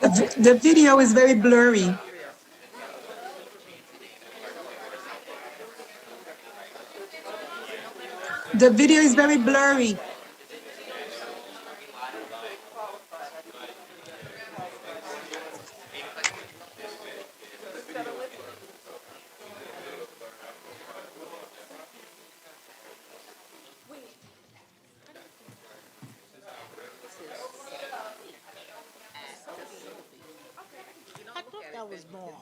The video is very blurry. The video is very blurry. I thought that was wrong.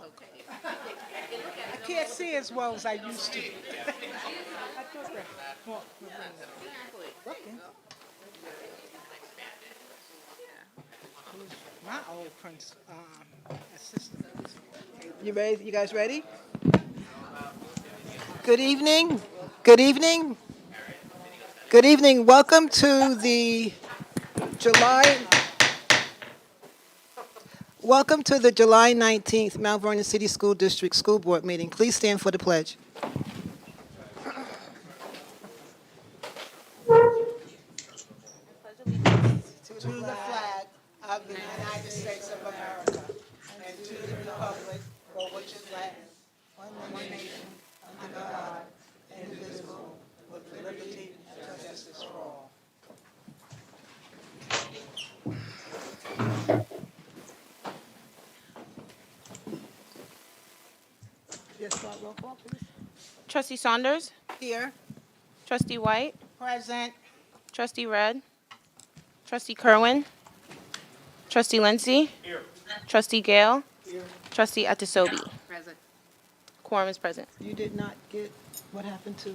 I can't see as well as I used to. I thought that. Well, looking. Who's my old assistant? You ready? You guys ready? Good evening. Good evening. Good evening. Welcome to the July. Welcome to the July 19th Mount Vernon City School District School Board meeting. Please stand for the pledge. To the flag of the United States of America and to the republic for which it stands, one nation, under God, indivisible, with liberty and justice for all. Yes, start roll call, please. Trustee Saunders, Here. Trustee White, Present. Trustee Red, Trustee Kerwin, Trustee Lindsay, Trustee Gale, Trustee Atisobi. Present. Quorum is present. You did not get what happened to,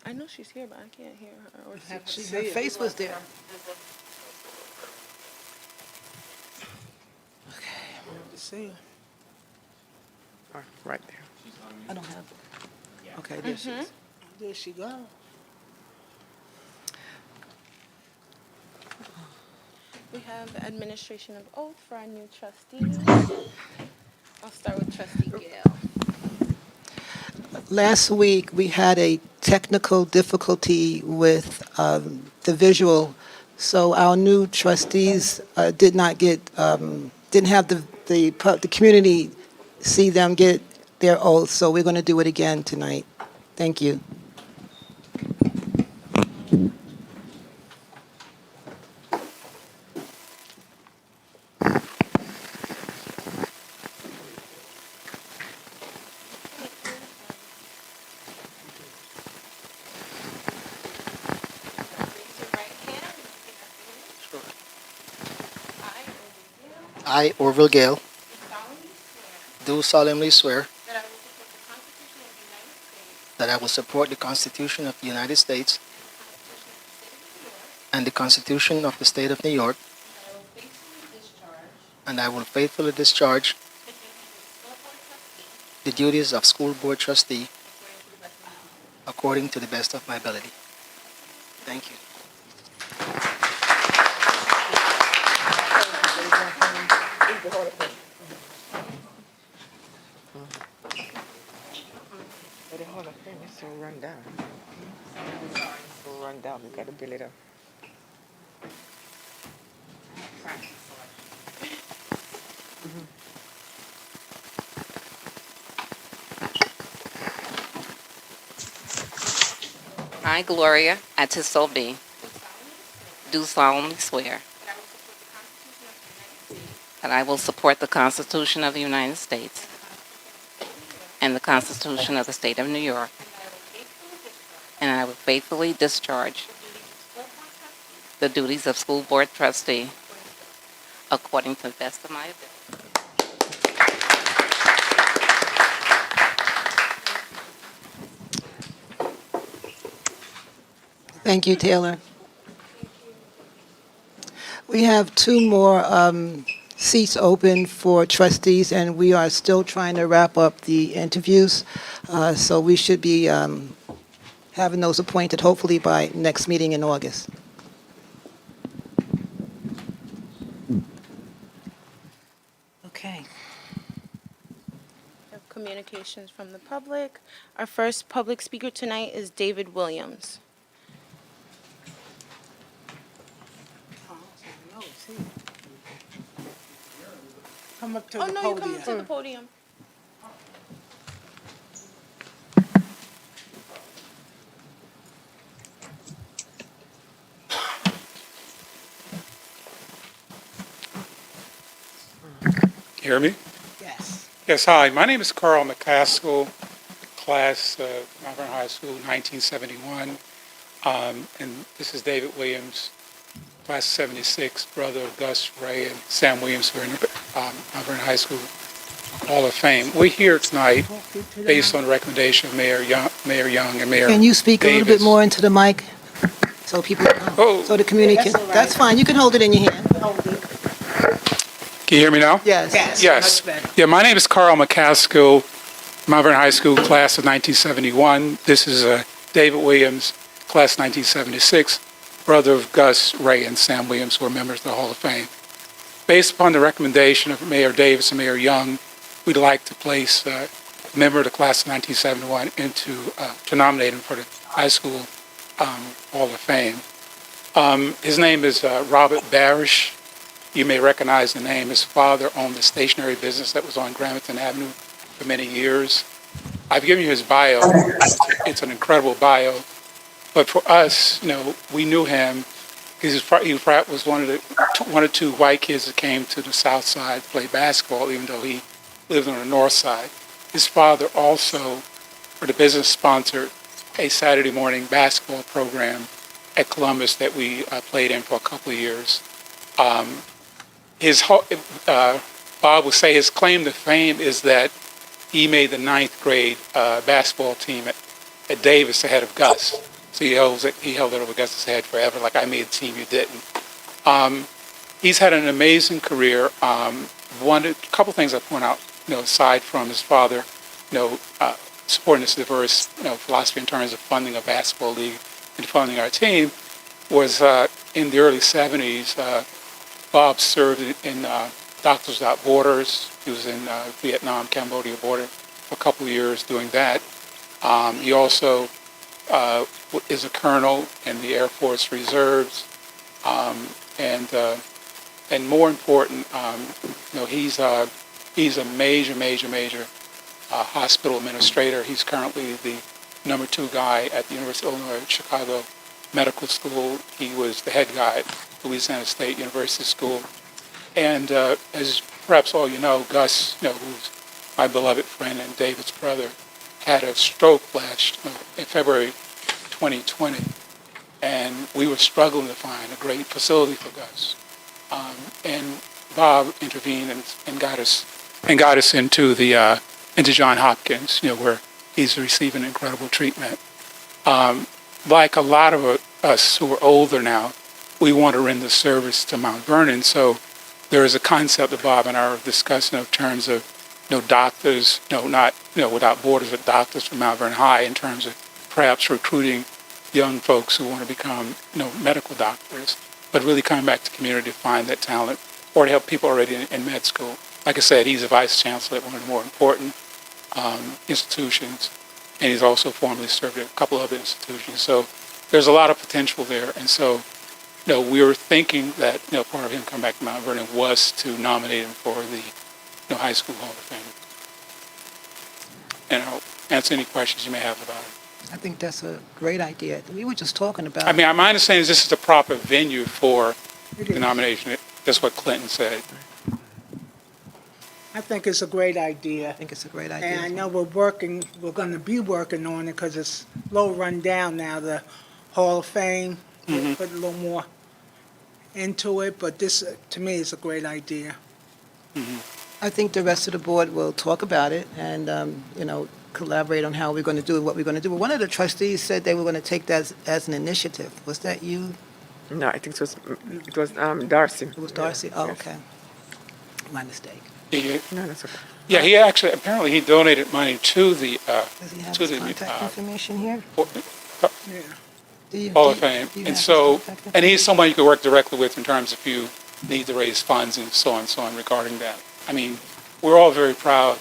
I know she's here, but I can't hear her or see her. her face was there. Okay, I have to see her. Right there. I don't have it. Okay, there she is. There she go. We have the administration of oath for our new trustees. I'll start with Trustee Gale. Last week, we had a technical difficulty with the visual, so our new trustees did not get, didn't have the community see them get their oath, so we're going to do it again tonight. Thank you. I, Orville Gale, do solemnly swear that I will support the Constitution of the United States and the Constitution of the State of New York, and I will faithfully discharge the duties of School Board Trustee according to the best of my ability. Thank you. But the Hall of Fame is so run down. So run down, we gotta build it up. I, Gloria Atisobi, do solemnly swear that I will support the Constitution of the United States and the Constitution of the State of New York, and I will faithfully discharge the duties of School Board Trustee according to the best of my ability. Thank you, Taylor. We have two more seats open for trustees, and we are still trying to wrap up the interviews. So we should be having those appointed hopefully by next meeting in August. Okay. We have communications from the public. Our first public speaker tonight is David Williams. Come up to Oh, the no, you come up to podium. the podium. Hear me? Yes. Yes, hi. My name is Carl McCaskill, class Mount Vernon High School, 1971. And this is David Williams, class 76, brother of Gus, Ray, and Sam Williams, who are in Mount Vernon High School Hall of Fame. We're here tonight Walk you to the based mic. on the recommendation of Mayor Young and Mayor Can you speak a little bit Davis. more into the mic so people, Oh, so the community That's can, all right. that's fine, you can hold it in your hand. Hold it. can you hear me now? Yes. Yes. Yes. Much better. Yeah, my name is Carl McCaskill, Mount Vernon High School, class of 1971. This is David Williams, class 1976, brother of Gus, Ray, and Sam Williams, who are members of the Hall of Fame. Based upon the recommendation of Mayor Davis and Mayor Young, we'd like to place a member of the class of 1971 to nominate him for the high school Hall of Fame. His name is Robert Barish. You may recognize the name. His father owned a stationery business that was on Gramerton Avenue for many years. I've given you his bio. It's an incredible bio. But for us, we knew him because he was one or two white kids that came to the South Side to play basketball, even though he lived on the North Side. His father also, for the business, sponsored a Saturday morning basketball program at Columbus that we played in for a couple of years. Bob would say his claim to fame is that he made the ninth grade basketball team at Davis ahead of Gus. So he held it over Gus's head forever, like I made the team, you didn't. He's had an amazing career. A couple things I point out, aside from his father, supporting this diverse, philosophy in terms of funding a basketball league and funding our team, was in the early 70s. Bob served in Doctors Without Borders. He was in Vietnam, Cambodia border for a couple of years doing that. He also is a colonel in the Air Force Reserves, and more important, he's a major hospital administrator. He's currently the number 2 guy at the University of Illinois Chicago Medical School. He was the head guy at Louisiana State University School. And as perhaps all you know, Gus, who's my beloved friend and David's brother, had a stroke in February 2020. And we were struggling to find a great facility for Gus. And Bob intervened and got us into Johns Hopkins, where he's receiving incredible treatment. Like a lot of us who are older now, we want to render service to Mount Vernon. So there is a concept that Bob and I are discussing in terms of, doctors, not, without borders, but doctors from Mount Vernon High, in terms of perhaps recruiting young folks who want to become, medical doctors, but really coming back to the community to find that talent or to help people already in med school. Like I said, he's a vice chancellor at one of the more important institutions, and he's also formerly served at a couple other institutions. So there's a lot of potential there. And so, we were thinking that, part of him coming back to Mount Vernon was to nominate him for the High School Hall of Fame. And I'll answer any questions you may have about it. I think that's a great idea. We were just talking about. I mean, my understanding is this is the proper venue for It the is. nomination. That's what Clinton said. I think it's a great idea. I think it's a great And I idea. know we're going to be working on it because it's low run down now, the Hall of Fame. We'll put a little more into it, but this, to me, is a great idea. I think the rest of the board will talk about it and, collaborate on how we're going to do it, what we're going to do. But one of the trustees said they were going to take that as an initiative. Was that you? No, I think it was Darcy. It was Darcy? Oh, Yes. okay. My mistake. No, that's okay. Yeah, he actually, apparently he donated money to the Does he have to his the contact information here? Yeah. Do you- Hall do of you- Fame. do you And have his so, contact and he's someone you could work directly with in terms if you need to raise funds and so on regarding that. I mean, we're all very proud,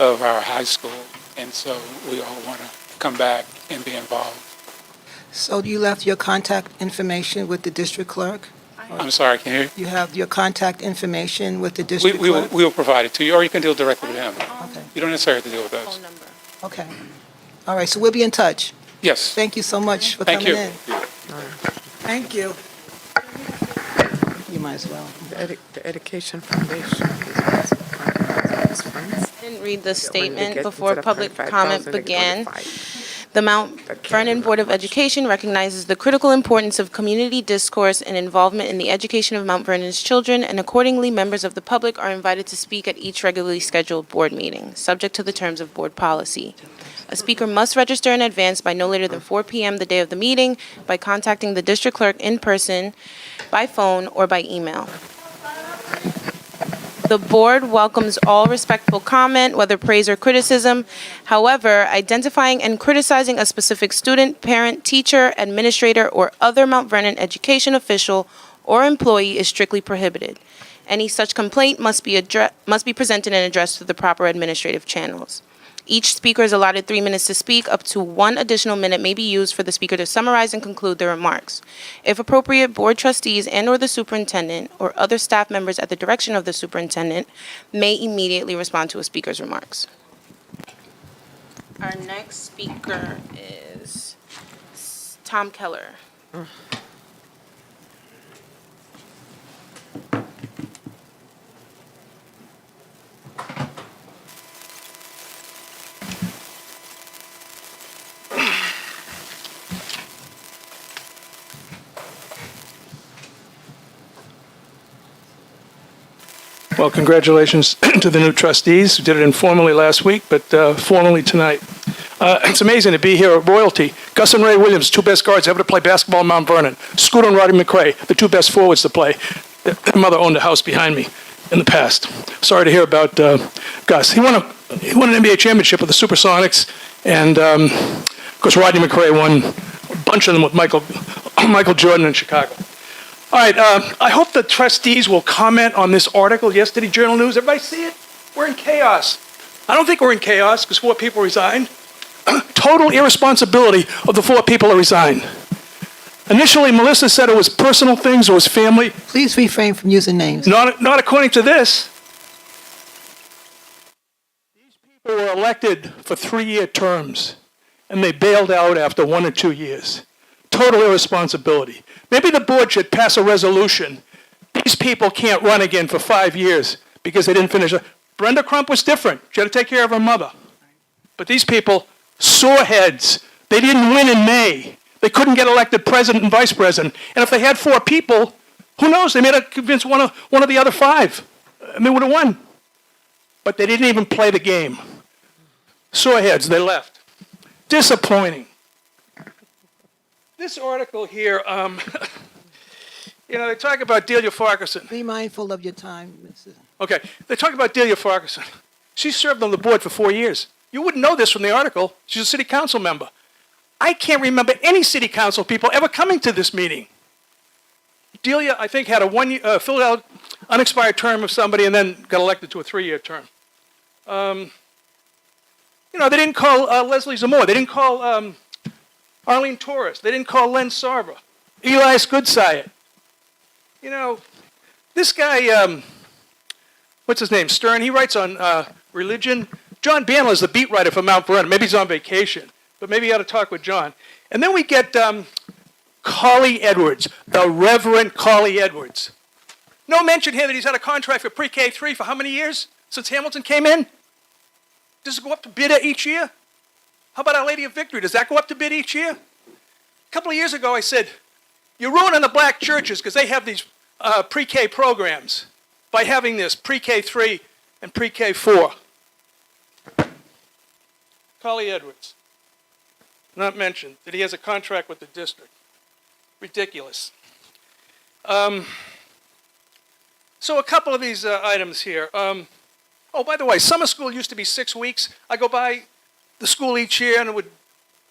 of our high school, and so we all want to come back and be involved. So you left your contact information with the district clerk? I I'm sorry, can you hear? You have your contact information with the We, district we will, clerk? we will provide it to you, or you can deal directly with him. Okay, You don't necessarily have to deal with us. Phone number. okay. All right, so we'll be in touch. Yes, Thank you so much for thank coming you. in. Thank you. You might as well. The Education Foundation. Didn't read the When they statement get before instead of public 25,000, comment they get began. 25. The Mount Vernon Board of Education recognizes the critical importance of community discourse and involvement in the education of Mount Vernon's children, and accordingly, members of the public are invited to speak at each regularly scheduled board meeting, subject to the terms of board policy. A speaker must register in advance by no later than 4 p.m. the day of the meeting by contacting the district clerk in person, by phone, or by email. The board welcomes all respectful comment, whether praise or criticism. However, identifying and criticizing a specific student, parent, teacher, administrator, or other Mount Vernon education official or employee is strictly prohibited. Any such complaint must be presented and addressed through the proper administrative channels. Each speaker is allotted 3 minutes to speak. Up to 1 additional minute may be used for the speaker to summarize and conclude their remarks. If appropriate, board trustees and/or the superintendent or other staff members at the direction of the superintendent may immediately respond to a speaker's remarks. Our next speaker is Tom Keller. Well, congratulations to the new trustees who did it informally last week, but formally tonight. It's amazing to be here at Royalty. Gus and Ray Williams, 2 best guards ever to play basketball in Mount Vernon. Scooter and Roddy McRae, the 2 best forwards to play. Their mother owned a house behind me in the past. Sorry to hear about Gus. He won an NBA championship with the Supersonics, and of course Roddy McRae won a bunch of them with Michael Jordan in Chicago. All right, I hope the trustees will comment on this article, yesterday, Journal News. Everybody see it? We're in chaos. I don't think we're in chaos because 4 people resigned. Total irresponsibility of the 4 people who resigned. Initially, Melissa said it was personal things, it was family. Please refrain from using names. Not according to this. These people were elected for 3-year terms, and they bailed out after 1 or 2 years. Total irresponsibility. Maybe the board should pass a resolution. These people can't run again for 5 years because they didn't finish. Brenda Crump was different. She had to take care of her mother. But these people, sore heads. They didn't win in May. They couldn't get elected president and vice president. And if they had 4 people, who knows? They may have convinced one of the other 5, and they would have won. But they didn't even play the game. Sore heads. They left. Disappointing. This article here, they talk about Delia Farquharson. Be mindful of your time, Mrs. Okay, they talk about Delia Farquharson. She served on the board for 4 years. You wouldn't know this from the article. She's a city council member. I can't remember any city council people ever coming to this meeting. Delia, I think, had a filled out unexpired term of somebody and then got elected to a 3-year term. They didn't call Leslie Zamora. They didn't call Arlene Torres. They didn't call Len Sarva. Elias Goodsire. This guy, what's his name, Stern, he writes on religion. John Bandler is the beat writer for Mount Vernon. Maybe he's on vacation, but maybe you ought to talk with John. And then we get Carly Edwards, the Reverend Carly Edwards. No mention here that he's had a contract for pre-K3 for how many years since Hamilton came in? Does it go up to bid each year? How about Our Lady of Victory? Does that go up to bid each year? A couple of years ago, I said, you're ruining the black churches because they have these pre-K programs by having this pre-K3 and pre-K4. Carly Edwards, not mentioned, that he has a contract with the district. Ridiculous. So a couple of these items here. By the way, summer school used to be 6 weeks. I go by the school each year and it would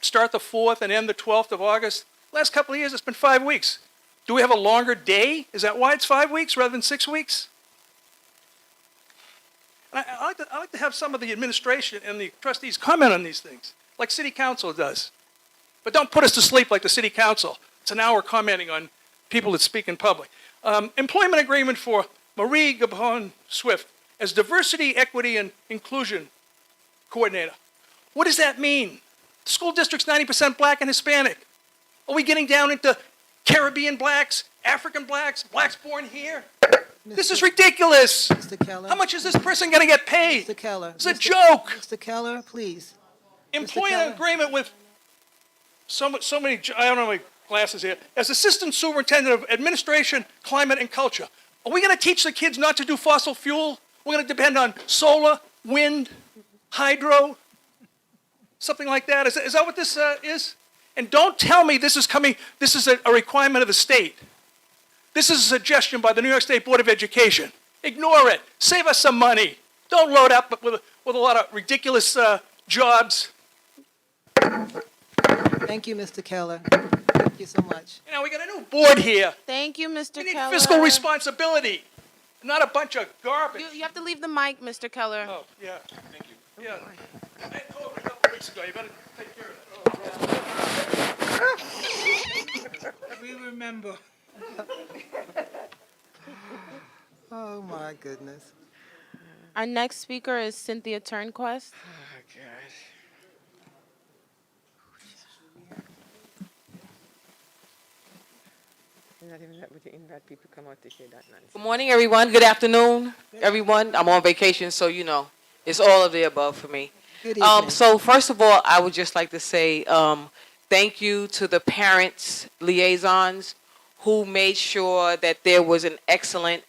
start the 4th and end the 12th of August. Last couple of years, it's been 5 weeks. Do we have a longer day? Is that why it's 5 weeks rather than 6 weeks? And I like to have some of the administration and the trustees comment on these things, like city council does. But don't put us to sleep like the city council. It's an hour commenting on people that speak in public. Employment agreement for Marie Gabon Swift as Diversity, Equity, and Inclusion Coordinator. What does that mean? The school district's 90% black and Hispanic. Are we getting down into Caribbean blacks, African blacks, blacks born here? This is ridiculous. Mr. Keller. How much is this person going to get paid? Mr. Keller. It's a joke. Mr. Keller, please. Employment Keller. agreement with so many, I don't know my glasses here, as Assistant Superintendent of Administration, Climate, and Culture. Are we going to teach the kids not to do fossil fuel? We're going to depend on solar, wind, hydro, something like that? Is that what this is? And don't tell me this is a requirement of the state. This is a suggestion by the New York State Board of Education. Ignore it. Save us some money. Don't load up with a lot of ridiculous jobs. Thank you, Mr. Keller. Thank you so much. You know, we got a new board here. Thank you, Mr. We need Keller. fiscal responsibility, not a bunch of garbage. You have to leave the mic, Mr. Keller. Oh, yeah. Thank you. Yeah. I told you a couple weeks ago, you better take care of that. We remember. Oh, my goodness. Our next speaker is Cynthia Turnquest. Oh, gosh. You're not even that with the invite people come out to hear that nonsense. Good morning, everyone. Good afternoon, everyone. I'm on vacation, so you know, it's all of the above for me. Good evening. So first of all, I would just like to say thank you to the parents liaisons who made sure that there was an excellent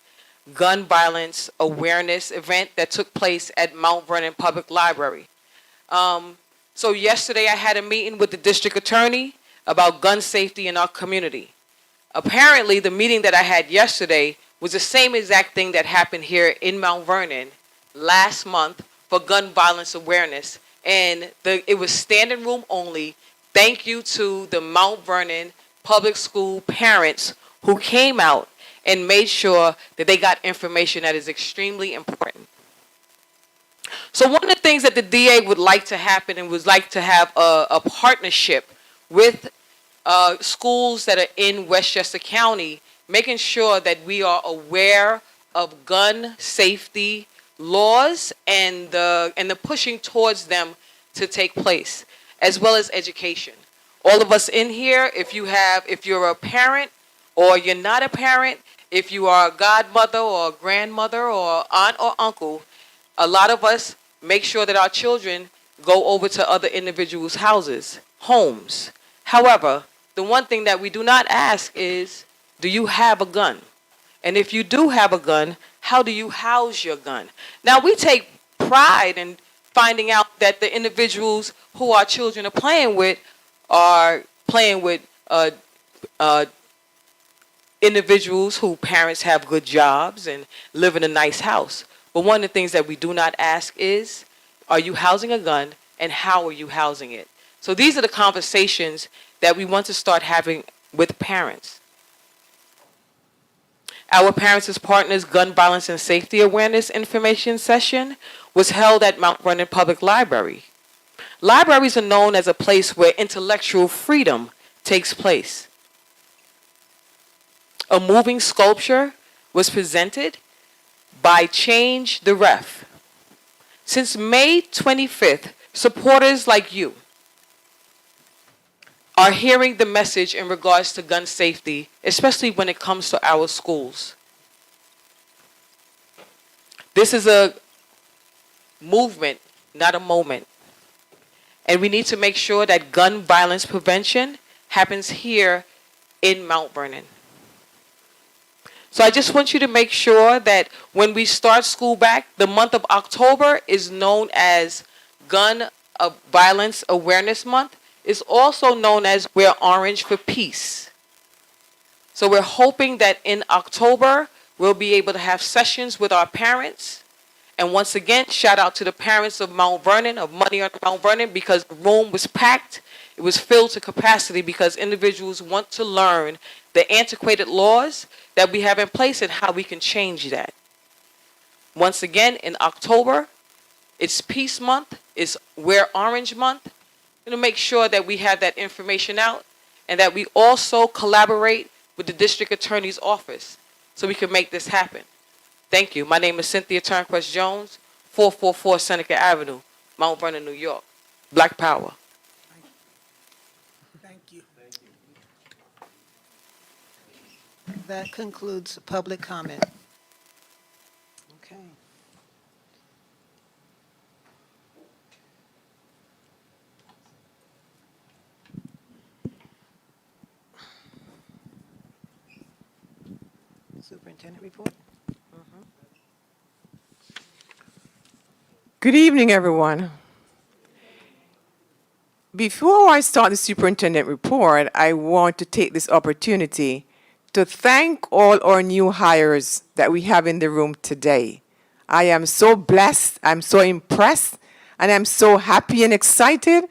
gun violence awareness event that took place at Mount Vernon Public Library. So yesterday I had a meeting with the district attorney about gun safety in our community. Apparently, the meeting that I had yesterday was the same exact thing that happened here in Mount Vernon last month for gun violence awareness. And it was standing room only. Thank you to the Mount Vernon public school parents who came out and made sure that they got information that is extremely important. So one of the things that the DA would like to happen and would like to have a partnership with schools that are in Westchester County, making sure that we are aware of gun safety laws and the pushing towards them to take place, as well as education. All of us in here, if you're a parent or you're not a parent, if you are a godmother or a grandmother or aunt or uncle, a lot of us make sure that our children go over to other individuals' houses, homes. However, the one thing that we do not ask is, do you have a gun? And if you do have a gun, how do you house your gun? Now, we take pride in finding out that the individuals who our children are playing with individuals who parents have good jobs and live in a nice house. But one of the things that we do not ask is, are you housing a gun and how are you housing it? So these are the conversations that we want to start having with parents. Our Parents as Partners Gun Violence and Safety Awareness Information Session was held at Mount Vernon Public Library. Libraries are known as a place where intellectual freedom takes place. A moving sculpture was presented by Change the Ref. Since May 25th, supporters like you are hearing the message in regards to gun safety, especially when it comes to our schools. This is a movement, not a moment. And we need to make sure that gun violence prevention happens here in Mount Vernon. So I just want you to make sure that when we start school back, the month of October is known as Gun Violence Awareness Month. It's also known as Wear Orange for Peace. So we're hoping that in October, we'll be able to have sessions with our parents. And once again, shout out to the parents of Mount Vernon, of Money on Mount Vernon, because the room was packed. It was filled to capacity because individuals want to learn the antiquated laws that we have in place and how we can change that. Once again, in October, it's Peace Month, it's Wear Orange Month. To make sure that we have that information out and that we also collaborate with the district attorney's office. so we can make this happen. Thank you. My name is Cynthia Turnquest Jones, 444 Seneca Avenue, Mount Vernon, New York. Black Power. Thank you. That concludes public comment. Okay. Superintendent report? Good evening, everyone. Before I start the superintendent report, I want to take this opportunity to thank all our new hires that we have in the room today. I am so blessed, I'm so impressed, and I'm so happy and excited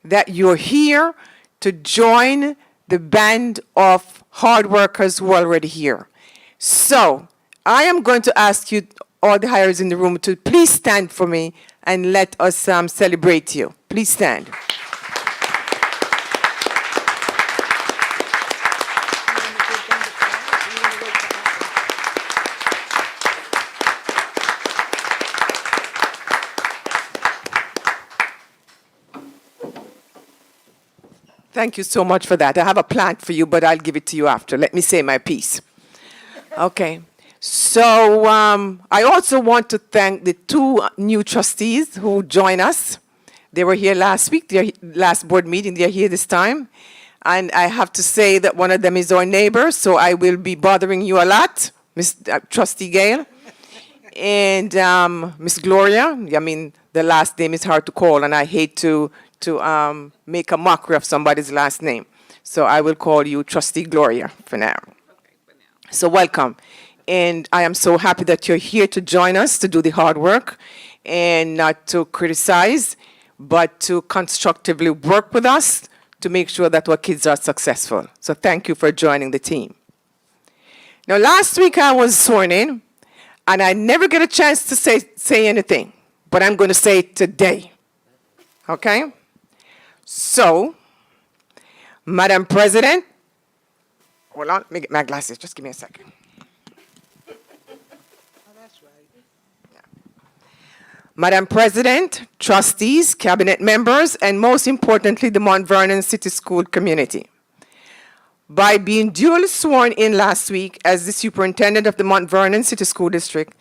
that you're here to join the band of hard workers who are already here. So, I am going to ask you, all the hires in the room, to please stand for me and let us celebrate you. Please stand. Thank you so much for that. I have a plant for you, but I'll give it to you after. Let me say my piece. Okay. So I also want to thank the two new trustees who joined us. They were here last week, their last board meeting. They're here this time. And I have to say that one of them is our neighbor, so I will be bothering you a lot, Trustee Gale. And Miss Gloria, I mean, the last name is hard to call, and I hate to make a mockery of somebody's last name. So I will call you Trustee Gloria for now. So welcome. And I am so happy that you're here to join us to do the hard work and not to criticize, but to constructively work with us to make sure that our kids are successful. So thank you for joining the team. Now, last week I was sworn in, and I never get a chance to say anything, but I'm going to say it today. Okay? So, Madam President, hold on, let me get my glasses. Just give me a second. Madam President, trustees, cabinet members, and most importantly, the Mount Vernon City School community. By being duly sworn in last week as the superintendent of the Mount Vernon City School District,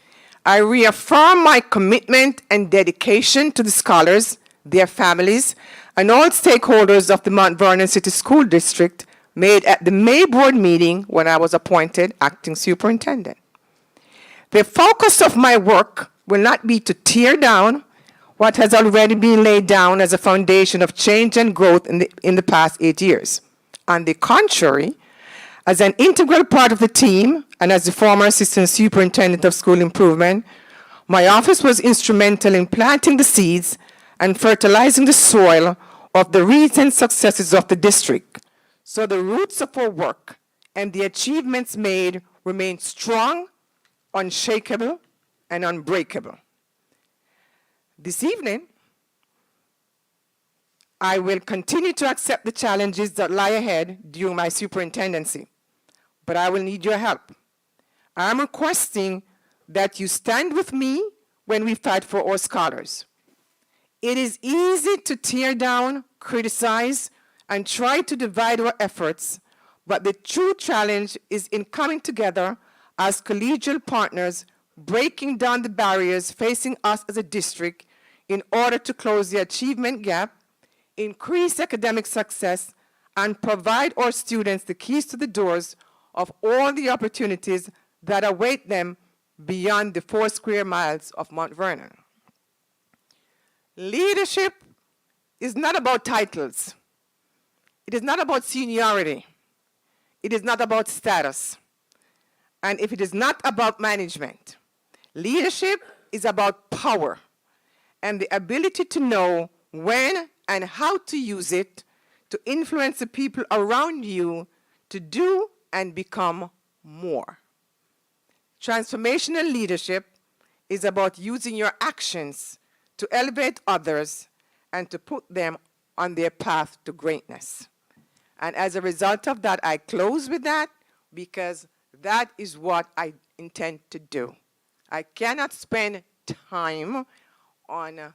I reaffirm my commitment and dedication to the scholars, their families, and all stakeholders of the Mount Vernon City School District made at the May board meeting when I was appointed acting superintendent. The focus of my work will not be to tear down what has already been laid down as a foundation of change and growth in the past 8 years. On the contrary, as an integral part of the team and as the former assistant superintendent of school improvement, my office was instrumental in planting the seeds and fertilizing the soil of the recent successes of the district. So the roots of our work and the achievements made remain strong, unshakable, and unbreakable. This evening, I will continue to accept the challenges that lie ahead during my superintendency, but I will need your help. I'm requesting that you stand with me when we fight for our scholars. It is easy to tear down, criticize, and try to divide our efforts, but the true challenge is in coming together as collegial partners, breaking down the barriers facing us as a district in order to close the achievement gap, increase academic success, and provide our students the keys to the doors of all the opportunities that await them beyond the 4 square miles of Mount Vernon. Leadership is not about titles. It is not about seniority. It is not about status. And if it is not about management, leadership is about power and the ability to know when and how to use it to influence the people around you to do and become more. Transformational leadership is about using your actions to elevate others and to put them on their path to greatness. And as a result of that, I close with that because that is what I intend to do. I cannot spend time on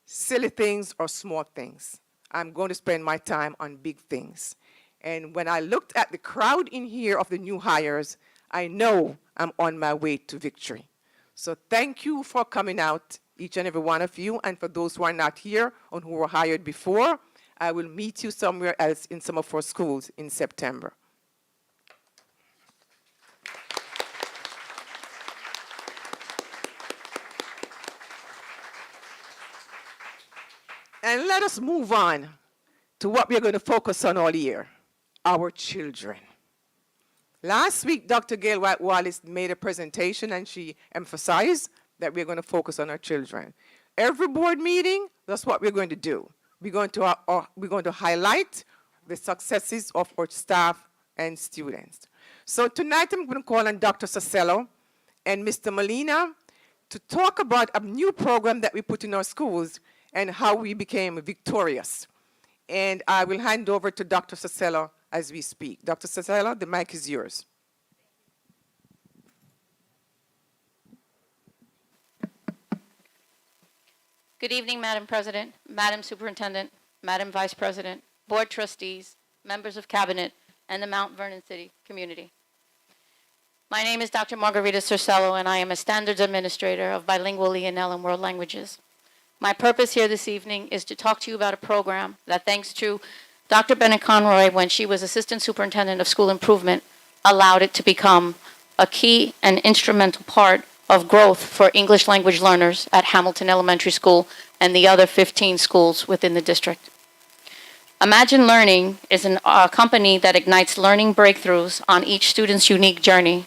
silly things or small things. I'm going to spend my time on big things. And when I looked at the crowd in here of the new hires, I know I'm on my way to victory. So thank you for coming out, each and every one of you, and for those who are not here or who were hired before, I will meet you somewhere else in some of our schools in September. And let us move on to what we're going to focus on all year, our children. Last week, Dr. Gail White-Wallace made a presentation and she emphasized that we're going to focus on our children. Every board meeting, that's what we're going to do. We're going to highlight the successes of our staff and students. So tonight I'm going to call on Dr. Sasello and Mr. Molina to talk about a new program that we put in our schools and how we became victorious. And I will hand over to Dr. Sasello as we speak. Dr. Sasello, the mic is yours. Good evening, Madam President, Madam Superintendent, Madam Vice President, Board Trustees, members of Cabinet, and the Mount Vernon City community. My name is Dr. Margarita Cercello, and I am a Standards Administrator of Bilingual E&L and World Languages. My purpose here this evening is to talk to you about a program that, thanks to Dr. Bennett Conroy, when she was Assistant Superintendent of School Improvement, allowed it to become a key and instrumental part of growth for English language learners at Hamilton Elementary School and the other 15 schools within the district. Imagine Learning is a company that ignites learning breakthroughs on each student's unique journey.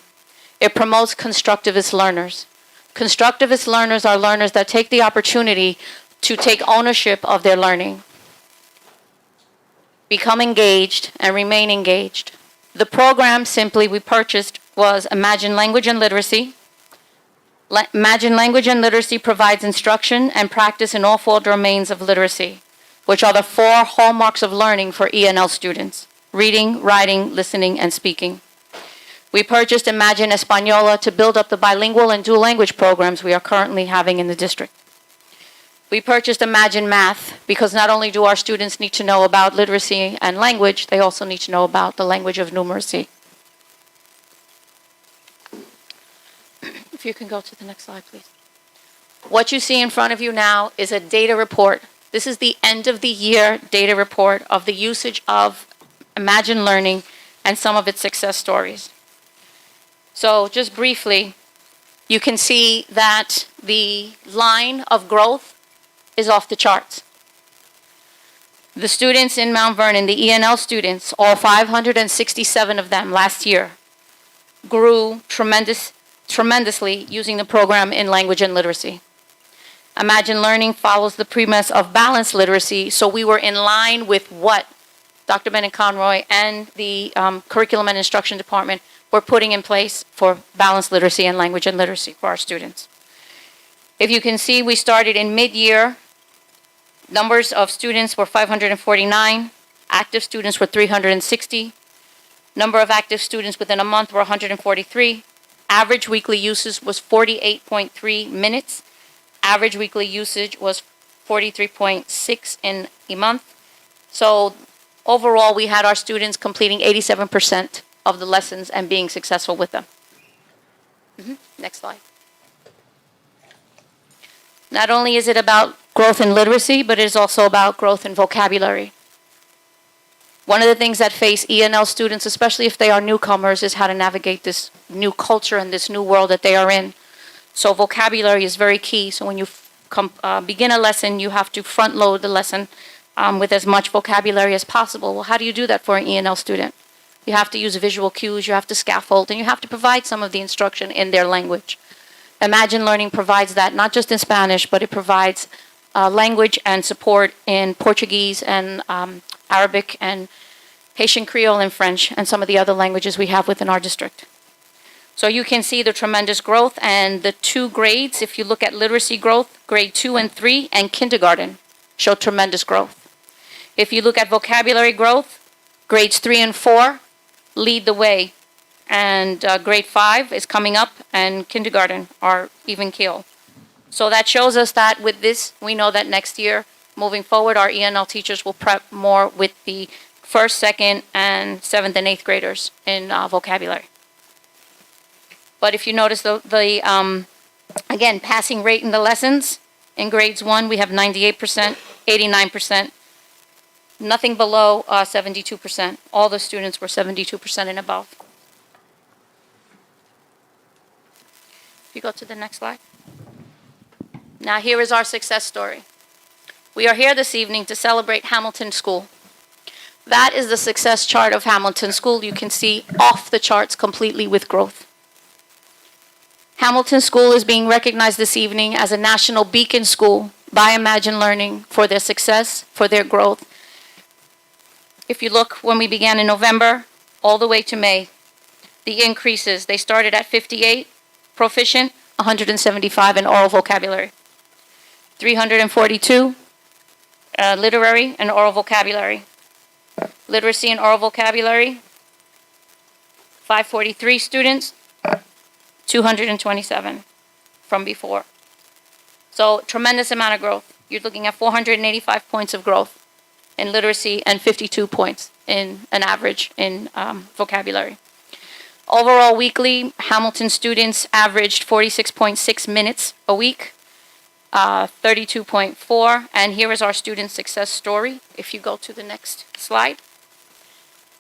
It promotes constructivist learners. Constructivist learners are learners that take the opportunity to take ownership of their learning, become engaged, and remain engaged. The program simply we purchased was Imagine Language and Literacy. Imagine Language and Literacy provides instruction and practice in all 4 domains of literacy, which are the 4 hallmarks of learning for E&L students: reading, writing, listening, and speaking. We purchased Imagine Española to build up the bilingual and dual language programs we are currently having in the district. We purchased Imagine Math because not only do our students need to know about literacy and language, they also need to know about the language of numeracy. If you can go to the next slide, please. What you see in front of you now is a data report. This is the end of the year data report of the usage of Imagine Learning and some of its success stories. So just briefly, you can see that the line of growth is off the charts. The students in Mount Vernon, the E&L students, all 567 of them last year, grew tremendously using the program in language and literacy. Imagine Learning follows the premise of balanced literacy, so we were in line with what Dr. Bennett Conroy and the Curriculum and Instruction Department were putting in place for balanced literacy and language and literacy for our students. If you can see, we started in mid-year. Numbers of students were 549. Active students were 360. Number of active students within a month were 143. Average weekly usage was 48.3 minutes. Average weekly usage was 43.6 in a month. So overall, we had our students completing 87% of the lessons and being successful with them. Next slide. Not only is it about growth in literacy, but it is also about growth in vocabulary. One of the things that face E&L students, especially if they are newcomers, is how to navigate this new culture and this new world that they are in. So vocabulary is very key. So when you begin a lesson, you have to front load the lesson with as much vocabulary as possible. Well, how do you do that for an E&L student? You have to use visual cues, you have to scaffold, and you have to provide some of the instruction in their language. Imagine Learning provides that, not just in Spanish, but it provides language and support in Portuguese and Arabic and Haitian Creole and French and some of the other languages we have within our district. So you can see the tremendous growth, and the 2 grades, if you look at literacy growth, grade 2 and 3 and kindergarten show tremendous growth. If you look at vocabulary growth, grades 3 and 4 lead the way and grade 5 is coming up, and kindergarten are even keel. So that shows us that with this, we know that next year, moving forward, our ENL teachers will prep more with the first, second, and 7th and 8th graders in vocabulary. But if you notice again, passing rate in the lessons, in grades 1, we have 98%, 89%, nothing below 72%. All the students were 72% and above. If you go to the next slide. Now here is our success story. We are here this evening to celebrate Hamilton School. That is the success chart of Hamilton School. You can see off the charts completely with growth. Hamilton School is being recognized this evening as a national beacon school by Imagine Learning for their success, for their growth. If you look when we began in November, all the way to May, the increases, they started at 58 proficient, 175 in oral vocabulary, 342 literary and oral vocabulary. Literacy and oral vocabulary, 543 students, 227 from before. So tremendous amount of growth. You're looking at 485 points of growth in literacy and 52 points in an average in vocabulary. Overall weekly, Hamilton students averaged 46.6 minutes a week, 32.4, and here is our student success story. If you go to the next slide.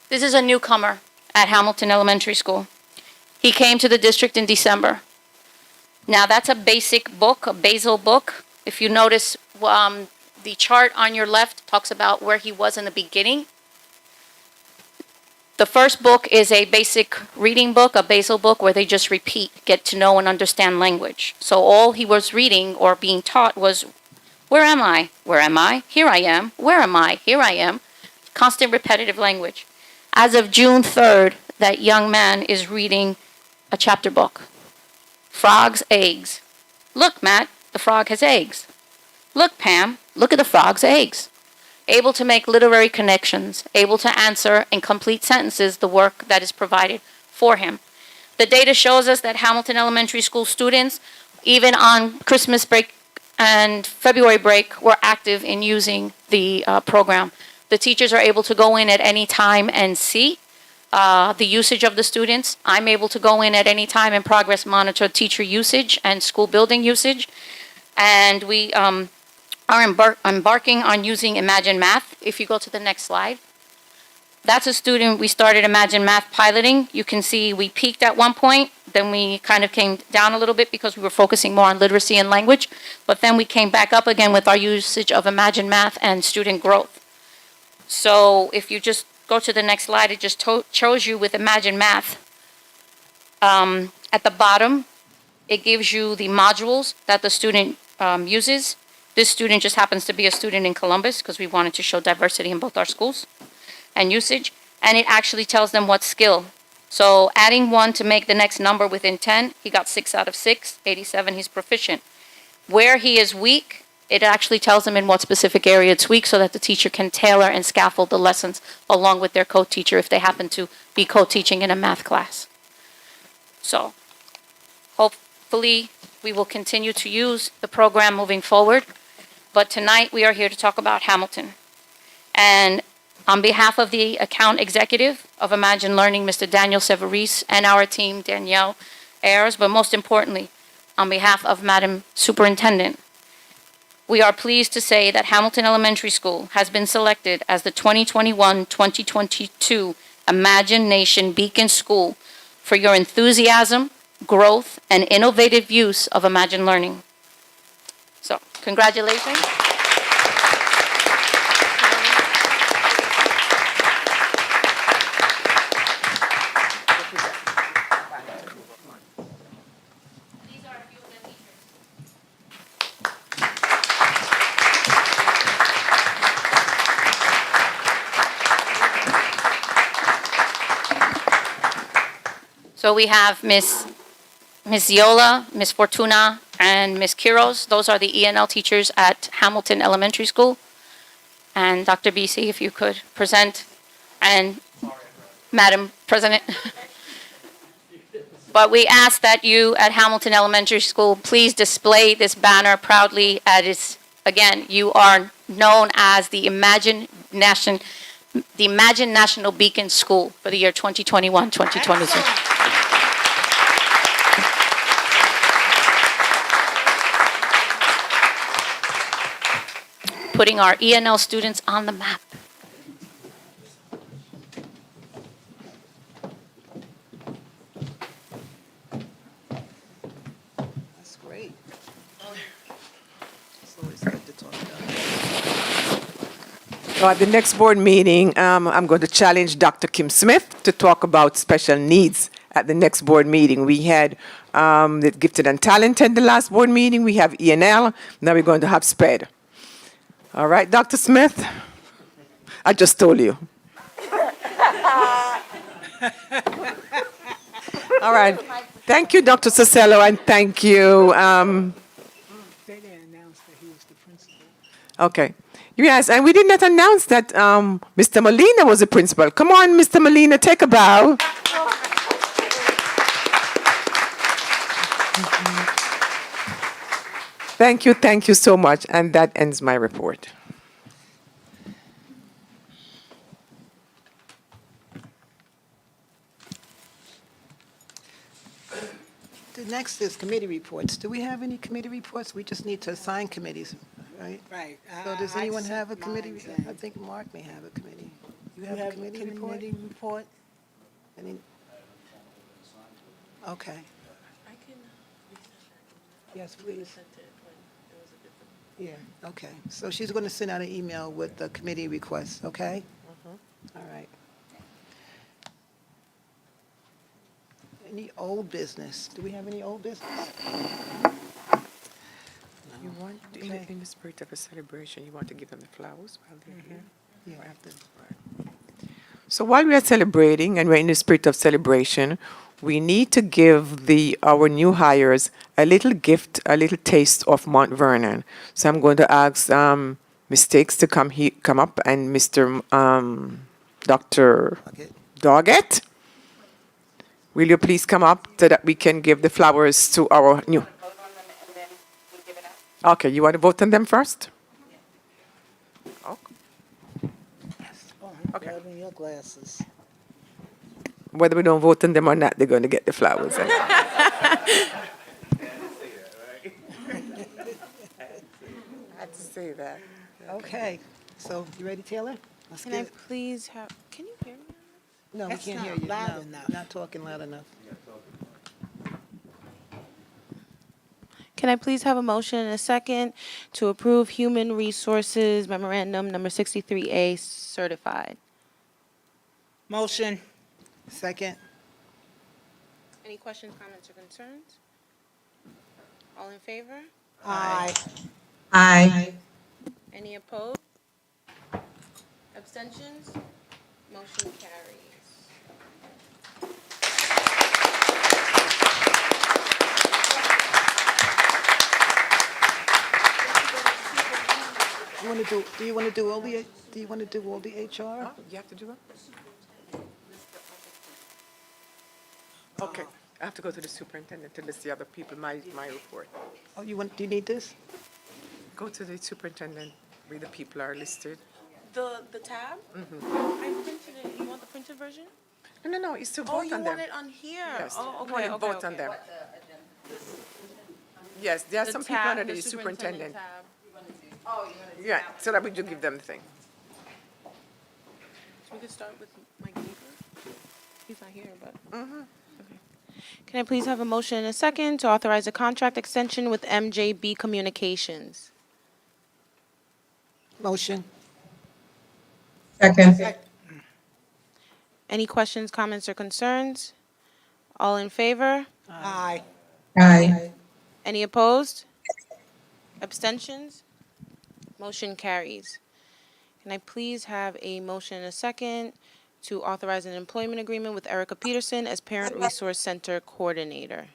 This is a newcomer at Hamilton Elementary School. He came to the district in December. Now that's a basic book, a basal book. If you notice, the chart on your left talks about where he was in the beginning. The first book is a basic reading book, a basal book, where they just repeat, get to know and understand language. So all he was reading or being taught was, where am I? Where am I? Here I am. Where am I? Here I am. Constant repetitive language. As of June 3rd, that young man is reading a chapter book. Frogs, eggs. Look, Matt, the frog has eggs. Look, Pam, look at the frog's eggs. Able to make literary connections, able to answer in complete sentences the work that is provided for him. The data shows us that Hamilton Elementary School students, even on Christmas break and February break, were active in using the program. The teachers are able to go in at any time and see the usage of the students. I'm able to go in at any time and progress monitor teacher usage and school building usage. And we are embarking on using Imagine Math. If you go to the next slide. That's a student we started Imagine Math piloting. You can see we peaked at one point, then we kind of came down a little bit because we were focusing more on literacy and language, but then we came back up again with our usage of Imagine Math and student growth. So if you just go to the next slide, it just shows you with Imagine Math. At the bottom, it gives you the modules that the student uses. This student just happens to be a student in Columbus because we wanted to show diversity in both our schools and usage. And it actually tells them what skill. So adding 1 to make the next number within 10, he got 6 out of 6, 87, he's proficient. Where he is weak, it actually tells them in what specific area it's weak so that the teacher can tailor and scaffold the lessons along with their co-teacher if they happen to be co-teaching in a math class. So hopefully we will continue to use the program moving forward. But tonight we are here to talk about Hamilton. And on behalf of the account executive of Imagine Learning, Mr. Daniel Severis, and our team, Danielle Ayers, but most importantly, on behalf of Madam Superintendent, we are pleased to say that Hamilton Elementary School has been selected as the 2021-2022 Imagine Nation Beacon School for your enthusiasm, growth, and innovative use of Imagine Learning. So, congratulations. So we have Miss Yola, Miss Fortuna, and Miss Quiroz. Those are the ENL teachers at Hamilton Elementary School. And Dr. BC, if you could present, and Madam President. But we ask that you at Hamilton Elementary School please display this banner proudly as, again, you are known as the Imagine National Beacon School for the year 2021-2022. Putting our ENL students on the map. That's great. It's always good to talk about. So at the next board meeting, I'm going to challenge Dr. Kim Smith to talk about special needs at the next board meeting. We had the gifted and talented the last board meeting. We have ENL. Now we're going to have SPED. All right, Dr. Smith? I just told you. All right. Thank you, Dr. Sosello, and thank you. They didn't announce that he was the principal. Okay. Yes, and we did not announce that Mr. Molina was the principal. Come on, Mr. Molina, take a bow. Thank you so much. And that ends my report. The next is committee reports. Do we have any committee reports? We just need to assign committees, right? Right. So does I anyone sent have a committee? mine I in. think Mark may have a committee. You You have a have committee report? committee report? Any? Okay. Yes, please. Yeah, okay. So she's going to send out an email with the committee requests, okay? All right. Any old business? Do we have any old business? You want, Okay. in the spirit of a celebration, you want to give them the flowers while they're here? Yeah, after. So while we are celebrating and we're in the spirit of celebration, we need to give our new hires a little gift, a little taste of Mount Vernon. So I'm going to ask Ms. Stakes to come up, and Mr. Dr. Okay. Doggett. Will you please come up so that we can give the flowers to our new? Okay, you want to vote on them first? Oh, I'm grabbing your glasses. Whether we don't vote on them or not, they're going to get the flowers. I had to say that. Okay, so you ready, Taylor? Let's Can get I it. please have, can you hear me? No, we That's can't hear not you. loud No, enough. Not talking loud enough. Can I please have a motion and a second to approve Human Resources Memorandum Number 63A certified? Motion. Second? Any questions, comments, or concerns? All in favor? Aye. Aye. Any opposed? Abstentions? Motion carries. Do you want to do all the HR? You have to do it? Okay, I have to go to the superintendent to list the other people, my report. Oh, do you need this? Go to the superintendent where the people are listed. The tab? Mm-hmm. I printed it. You want the printed version? No, it's to Oh, vote you on want them. it on here? Yes, Oh, you want okay, to okay, vote on okay. them. Yes, there are The some people tab, under the the superintendent. tab. Yeah, so that we just give them the thing. So we could start with Mike Beaver. He's not here, but. Okay. Can I please have a motion and a second to authorize a contract extension with MJB Communications? Motion? Second. Any questions, comments, or concerns? All in favor? Aye. Aye. Any opposed? Abstentions? Motion carries. Can I please have a motion and a second to authorize an employment agreement with Erica Peterson as Parent Resource Center Coordinator?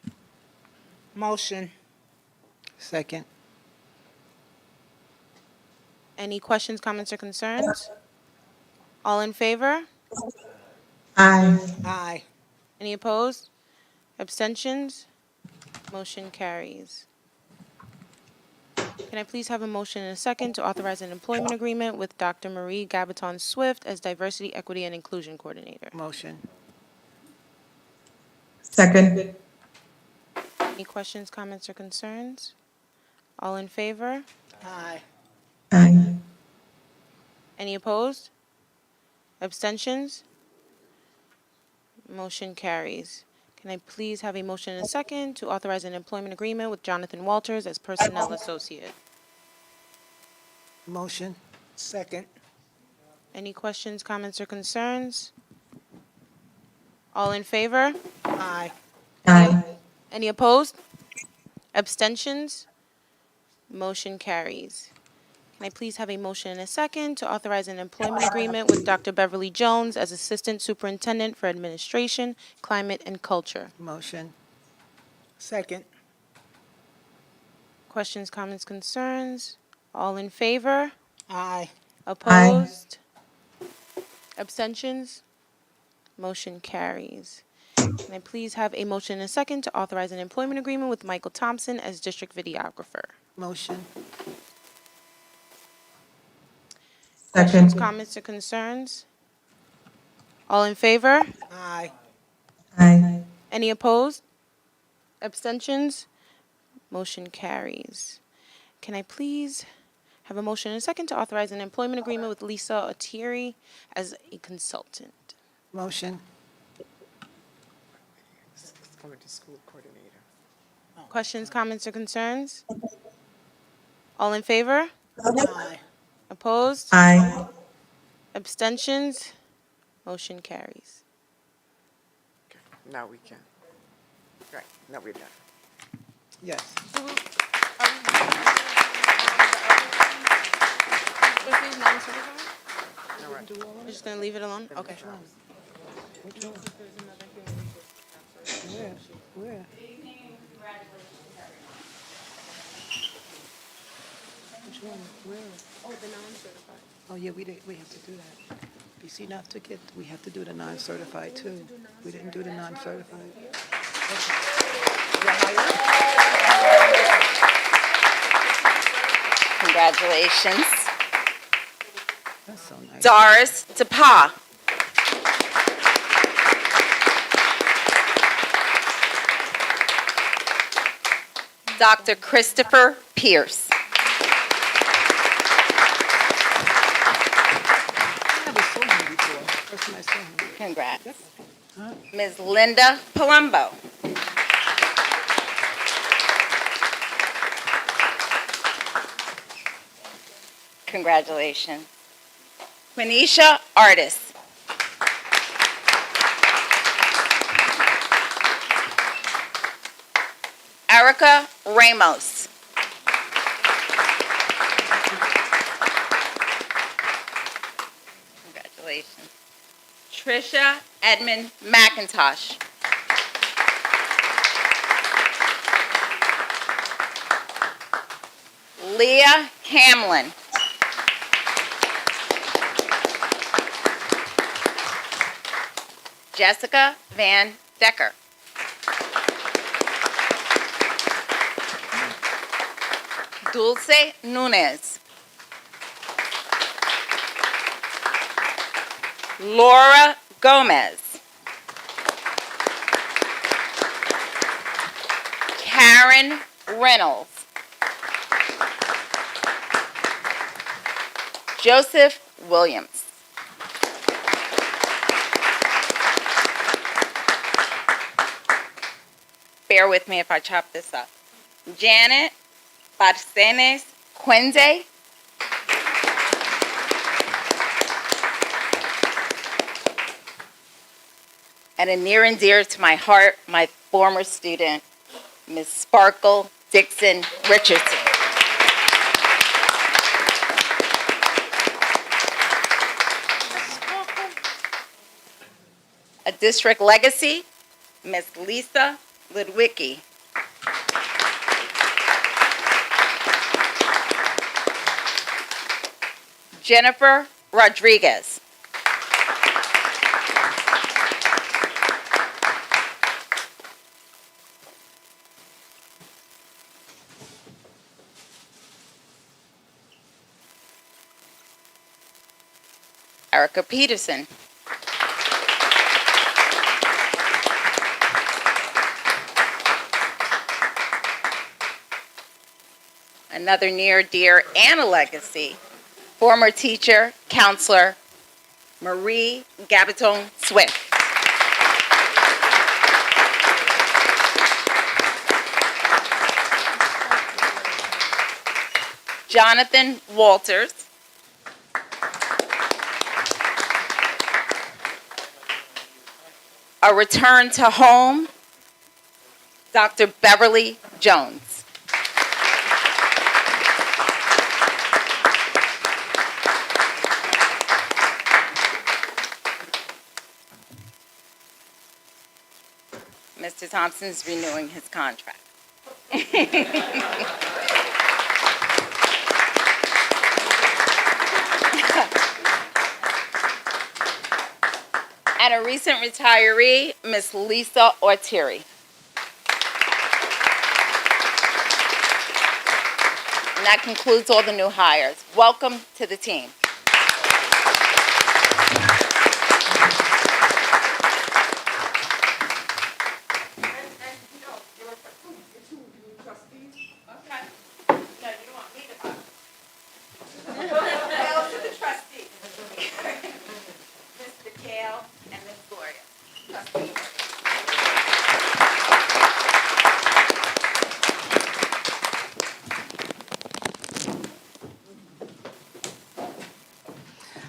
Motion. Second? Any questions, comments, or concerns? All in favor? Aye. Aye. Any opposed? Abstentions? Motion carries. Can I please have a motion and a second to authorize an employment agreement with Dr. Marie Gabaton Swift as Diversity, Equity, and Inclusion Coordinator? Motion. Second. Any questions, comments, or concerns? All in favor? Aye. Aye. Any opposed? Abstentions? Motion carries. Can I please have a motion and a second to authorize an employment agreement with Jonathan Walters as Personnel Associate? Motion. Second. Any questions, comments, or concerns? All in favor? Aye. Aye. Any opposed? Abstentions? Motion carries. Can I please have a motion and a second to authorize an employment agreement with Dr. Beverly Jones as Assistant Superintendent for Administration, Climate, and Culture? Motion. Second. Questions, comments, concerns? All in favor? Aye. Opposed? Abstentions? Motion carries. Can I please have a motion and a second to authorize an employment agreement with Michael Thompson as District Videographer? Motion. Questions, Second. comments, or concerns? All in favor? Aye. Aye. Any opposed? Abstentions? Motion carries. Can I please have a motion and a second to authorize an employment agreement with Lisa Otiri as a consultant? Motion. It's coming to school coordinator. Questions, comments, or concerns? All in favor? Aye. Opposed? Aye. Abstentions? Motion carries. Okay, now we can. Right, now we're done. Yes. All right. We're just going to leave it alone? Okay. Where? Where? Which one? Where? Oh, the non-certified. Oh, yeah, we have to do that. You see, not to get, we have to do the non-certified too. We didn't do the non-certified. Congratulations. That's so nice. Doris DePa. Dr. Christopher Pierce. I never saw him before. First time I saw him. Congrats. Ms. Linda Palumbo. Congratulations. Quenisha Artis. Erica Ramos. Congratulations. Trisha Edmund McIntosh. Leah Hamlin. Jessica Van Decker. Dulce Nunez. Laura Gomez. Karen Reynolds. Joseph Williams. Bear with me if I chop this up. Janet Barcenes Quinze. And a near and dear to my heart, my former student, Ms. Sparkle Dixon Richardson. A district legacy, Ms. Lisa Ludwicki. Jennifer Rodriguez. Erica Peterson. Another near, dear, and a legacy, former teacher, counselor, Marie Gabaton Swift. Jonathan Walters. A return to home, Dr. Beverly Jones. Mr. Thompson's renewing his contract. And a recent retiree, Miss Lisa Ortieri. And that concludes all the new hires. Welcome to the team.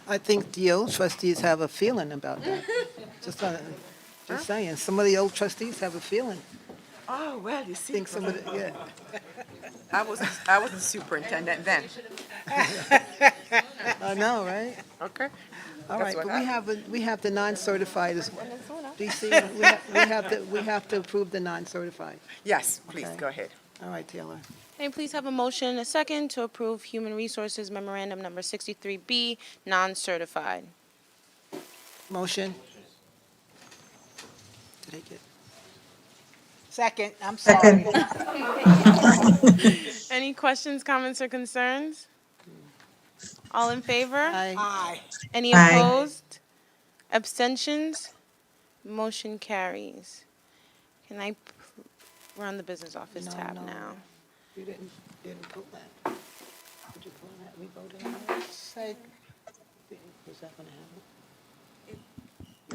I think the old trustees have a feeling about that. Just saying, some of the old trustees have a feeling. Oh, well, you see, Think some of the, yeah. I was the superintendent then. I know, right? Okay. All That's right, what but we have the non-certified as well. DC, we have to approve the non-certified. Yes, please, Okay. go ahead. All right, Taylor. Can I please have a motion and a second to approve Human Resources Memorandum Number 63B, non-certified? Motion? Did I get? Second, I'm sorry. Any questions, comments, or concerns? All in favor? Aye. Aye. Any Aye. opposed? Abstentions? Motion carries. Can we're on the business office No, tab no. now. You didn't pull that. Did you pull that? We voted on it? Say, Was that gonna happen? You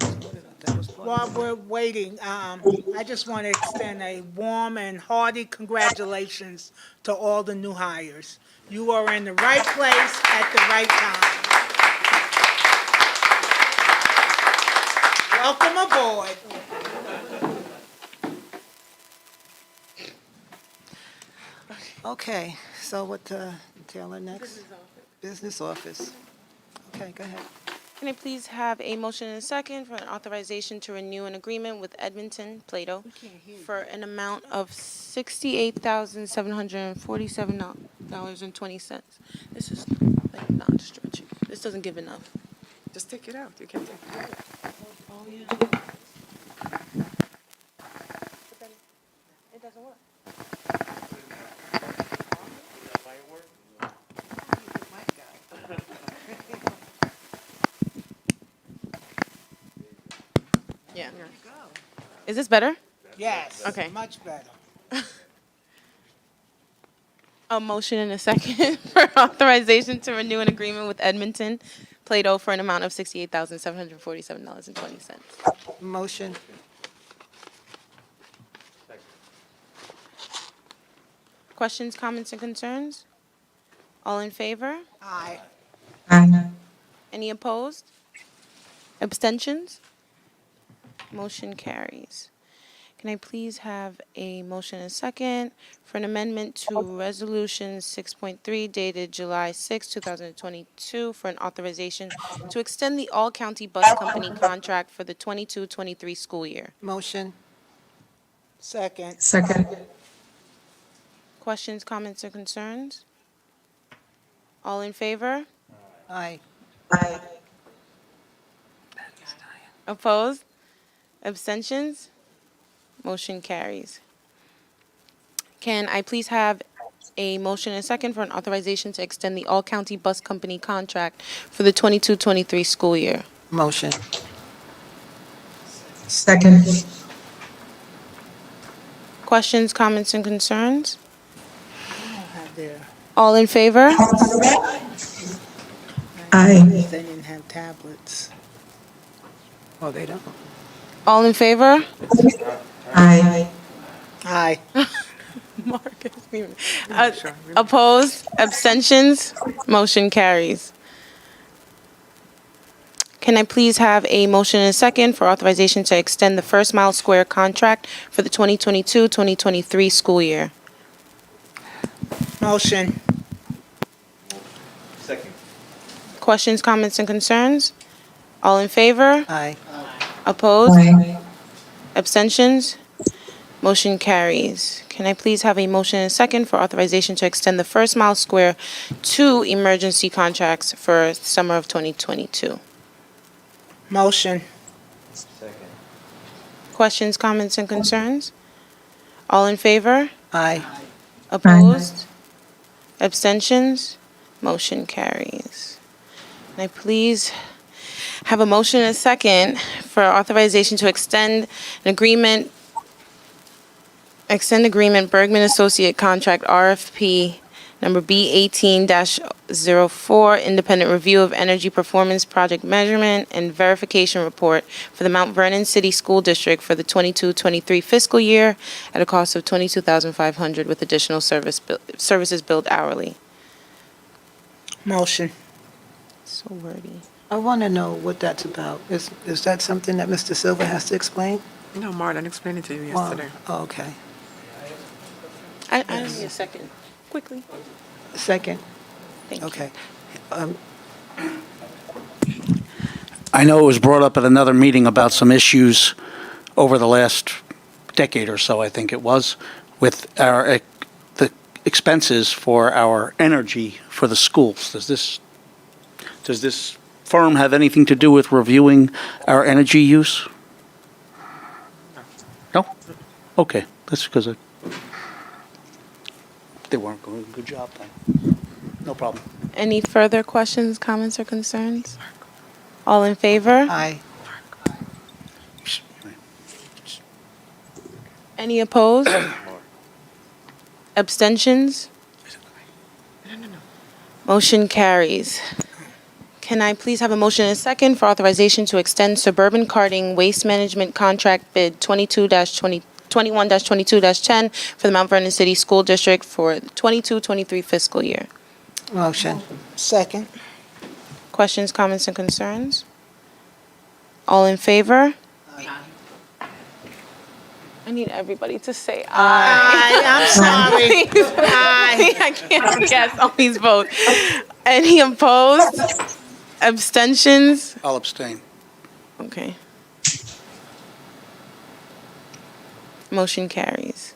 just voted on that. Was part while of it. we're waiting, I just want to extend a warm and hearty congratulations to all the new hires. You are in the right place at the right time. Welcome aboard. Okay, so what, Taylor, next? Business office. Okay, go ahead. Can I please have a motion and a second for an authorization to renew an agreement with Edmonton Plato for an amount of $68,747.20. This is like not stretching. This doesn't give enough. Just take it out. You can take it out. Oh, yeah. It doesn't work. Yeah. Is this better? Yes. Okay. Much better. A motion and a second for authorization to renew an agreement with Edmonton Plato for an amount of $68,747.20. Motion? Questions, comments, and concerns? All in favor? Aye. Aye. Any opposed? Abstentions? Motion carries. Can I please have a motion and a second for an amendment to Resolution 6.3 dated July 6, 2022 for an authorization to extend the all-county bus company contract for the 22-23 school year? Motion? Second. Second. Questions, comments, or concerns? All in favor? Aye. Aye. Opposed? Abstentions? Motion carries. Can I please have a motion and a second for an authorization to extend the all-county bus company contract for the 22-23 school year? Motion. Second. Questions, comments, and concerns? Have their, All in favor? Aye. they didn't have tablets. Oh, they don't. All in favor? Aye. Aye. Opposed? Abstentions? Motion carries. Can I please have a motion and a second for authorization to extend the First Mile Square contract for the 2022-2023 school year? Motion. Questions, comments, and concerns? All in favor? Aye. Opposed? Aye. Abstentions? Motion carries. Can I please have a motion and a second for authorization to extend the First Mile Square 2 emergency contracts for summer of 2022? Motion. Questions, comments, and concerns? All in favor? Aye. Opposed? Abstentions? Motion carries. Can I please have a motion and a second for authorization to extend agreement Bergman Associate Contract RFP number B18-04, Independent Review of Energy Performance Project Measurement and Verification Report for the Mount Vernon City School District for the 22-23 fiscal year at a cost of $22,500 with additional services billed hourly. Motion. So wordy. I want to know what that's about. Is that something that Mr. Silva has to explain? No, Marlon explained it to you Well, yesterday. oh, okay. I need a second, quickly. Second? Thank you. Okay. I know it was brought up at another meeting about some issues over the last decade or so, I think it was, with the expenses for our energy for the schools. Does this firm have anything to do with reviewing our energy use? No? Okay, that's because they weren't doing a good job then. No problem. Any further questions, comments, or concerns? All in favor? Aye. Any opposed? Abstentions? Motion carries. Can I please have a motion and a second for authorization to extend Suburban Carting Waste Management Contract Bid 21-22-10 for the Mount Vernon City School District for the 22-23 fiscal year? Motion. Second. Questions, comments, and concerns? All in favor? I need everybody to say aye. I'm sorry. Aye. I can't guess on these votes. Any opposed? Abstentions? I'll abstain. Okay. Motion carries.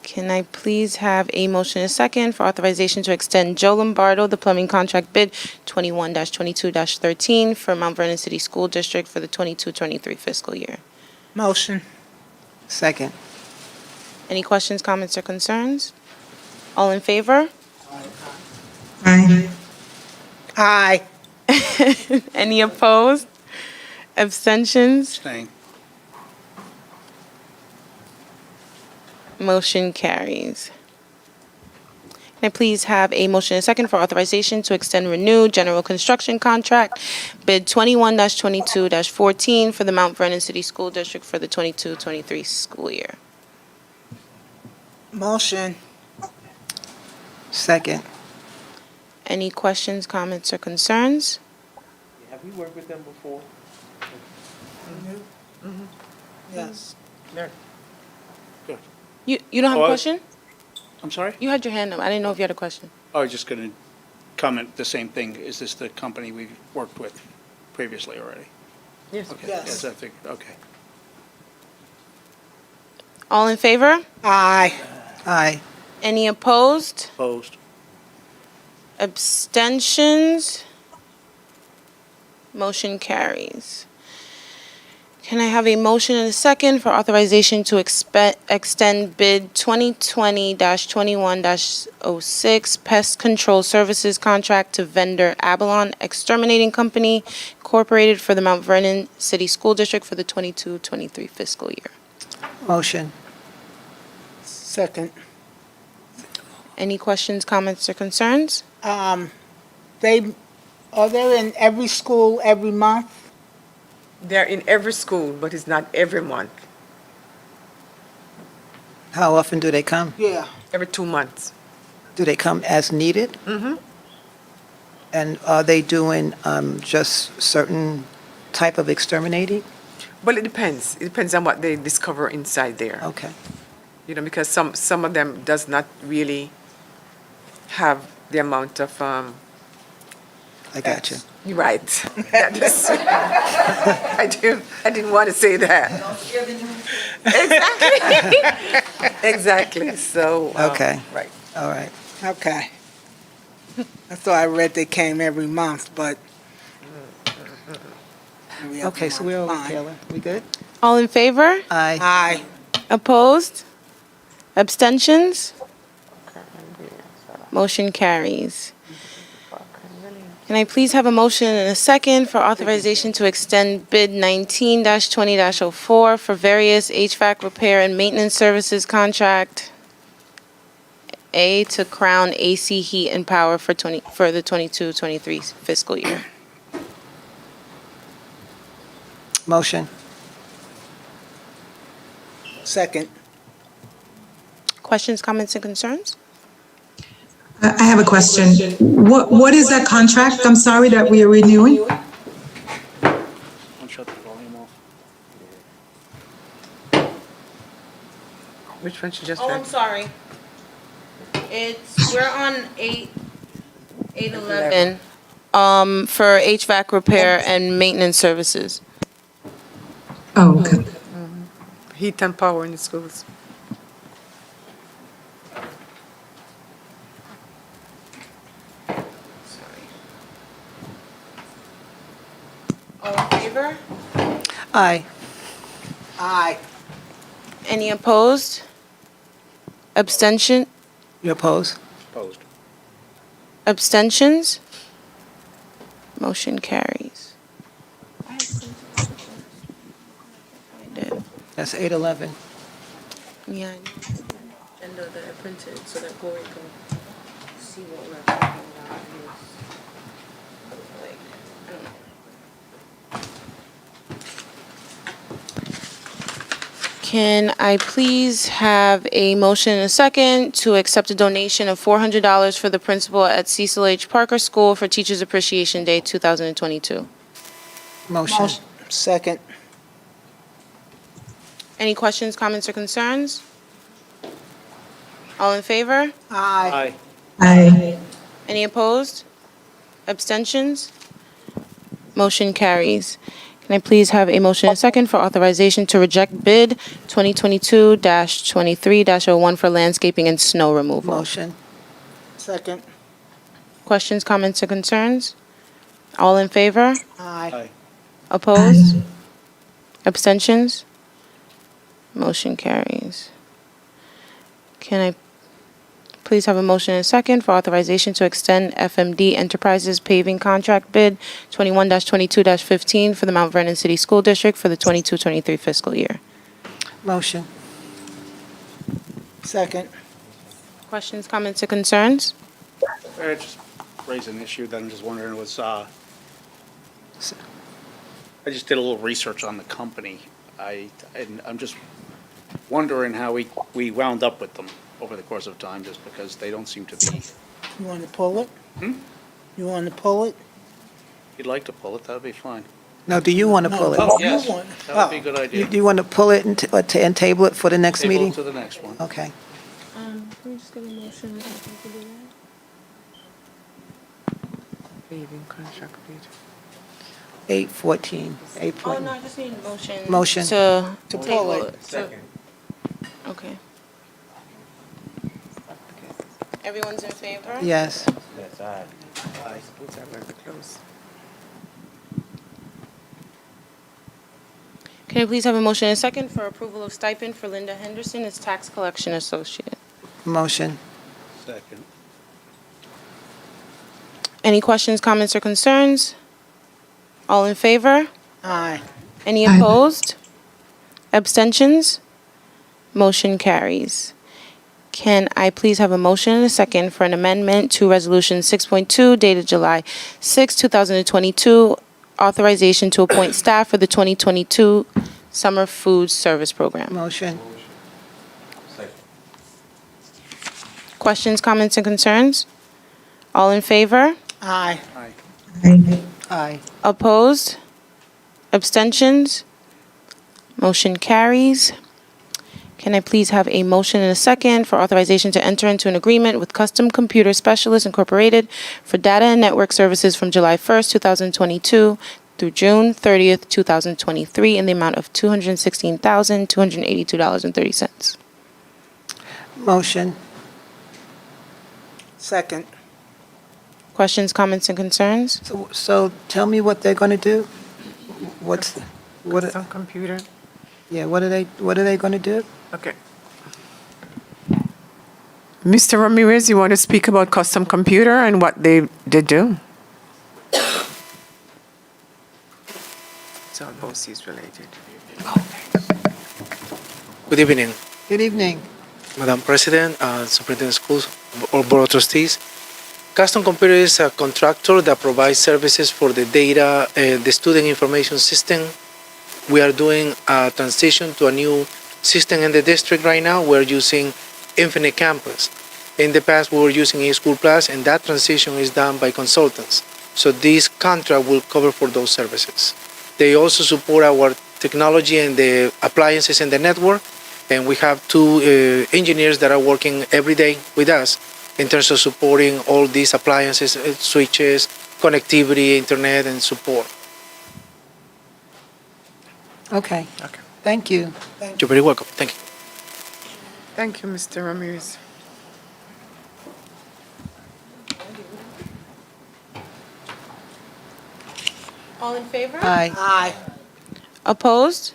Can I please have a motion and a second for authorization to extend Joe Lombardo the plumbing contract bid 21-22-13 for Mount Vernon City School District for the 22-23 fiscal year? Motion. Second. Any questions, comments, or concerns? All in favor? Aye. Aye. Any opposed? Abstentions? Abstain. Motion carries. Can I please have a motion and a second for authorization to extend renew general construction contract bid 21-22-14 for the Mount Vernon City School District for the 22-23 school year? Motion. Second. Any questions, comments, or concerns? Have we worked with them before? Yes. You don't have a Oh, question? I'm sorry? You had your hand up. I didn't know if you had a question. I was just going to comment the same thing. Is this the company we've worked with previously already? Yes. Okay. Yes. I think, okay. All in favor? Aye. Aye. Any opposed? Opposed? Abstentions? Motion carries. Can I have a motion and a second for authorization to extend bid 2020-21-06 pest control services contract to vendor Abalon Exterminating Company Incorporated for the Mount Vernon City School District for the 22-23 fiscal year? Motion. Second. Any questions, comments, or concerns? They, are they in every school every month? They're in every school, but it's not every month, How often do they come? Yeah. every 2 months. Do they come as needed? Mm-hmm. And are they doing just certain type of exterminating? Well, it depends. It depends on what they discover inside there. Okay. You know, because some of them does not really have the amount of, I got you. you're right. I didn't want to say that. Exactly. Exactly, so. Okay. Right. All right. Okay. I thought I read they came every month, but. every other Okay, so month, we're over, fine. Taylor. We good? All in favor? Aye. Aye. Opposed? Abstentions? Motion carries. Can I please have a motion and a second for authorization to extend bid 19-20-04 for various HVAC repair and maintenance services contract A to Crown AC Heat and Power for the 22-23 fiscal year? Motion. Second. Questions, comments, and concerns? I have a question. What is that contract, I'm sorry, that we are renewing? Shut the volume off. Which one she just Oh, read? I'm sorry. We're on 811, for HVAC repair and maintenance services. Oh, okay. Heat and power in the schools. All in favor? Aye. Aye. Any opposed? Abstention? You oppose? Opposed. Abstentions? Motion carries. I did. That's 811. Yeah, I know. Agenda that I printed so that Corey can see what we're talking about. Like, I don't know. Can I please have a motion and a second to accept a donation of $400 for the principal at Cecil H. Parker School for Teachers Appreciation Day 2022? Motion. Second. Any questions, comments, or concerns? All in favor? Aye. Aye. Any opposed? Abstentions? Motion carries. Can I please have a motion and a second for authorization to reject bid 2022-23-01 for landscaping and snow removal? Motion. Second. Questions, comments, or concerns? All in favor? Aye. Opposed? Abstentions? Motion carries. Can I please have a motion and a second for authorization to extend FMD Enterprises paving contract bid 21-22-15 for the Mount Vernon City School District for the 22-23 fiscal year? Motion. Second. Questions, comments, or concerns? I just raised an issue that I'm just wondering was, I just did a little research on the company. And I'm just wondering how we wound up with them over the course of time, just because they don't seem to be. You want to pull it? Hmm? You want to pull it? If you'd like to pull it, that would be fine. No, do you want to pull it? Oh, you yes, want- that would be a good idea. Do you want to pull it and table it for the next Table it meeting? to the next one. Okay. Can we just get a motion? Paving contract bid. 814. Oh, 814. no, I just need a motion. Motion. To To pull table it. it. Okay. Everyone's in favor? Yes. Schools are very close. Can I please have a motion and a second for approval of stipend for Linda Henderson as tax collection associate? Motion. Second. Any questions, comments, or concerns? All in favor? Aye. Any Aye. opposed? Abstentions? Motion carries. Can I please have a motion and a second for an amendment to Resolution 6.2 dated July 6, 2022, authorization to appoint staff for the 2022 Summer Food Service Program? Motion. Questions, comments, and concerns? All in favor? Aye. Aye. Aye. Opposed? Abstentions? Motion carries. Can I please have a motion and a second for authorization to enter into an agreement with Custom Computer Specialists Incorporated for data and network services from July 1st, 2022 through June 30th, 2023 in the amount of $216,282.30. Motion. Second. Questions, comments, and concerns? So tell me what they're going to do? What? Some computer. Yeah, what are they going to do? Okay. Mr. Ramirez, you want to speak about custom computer and what they do? It's all BOCES related. Good evening, Good evening. Madam President, Superintendent Schools, or Board of Trustees. Custom Computer is a contractor that provides services for the data, the student information system. We are doing a transition to a new system in the district right now. We're using Infinite Campus. In the past, we were using eSchool Plus, and that transition is done by consultants. So this contract will cover for those services. They also support our technology and the appliances in the network, and we have two engineers that are working every day with us in terms of supporting all these appliances, switches, connectivity, internet, and support. Okay. Thank you. You're very welcome. Thank you. Thank you, Mr. Ramirez. All in favor? Aye. Aye. Opposed?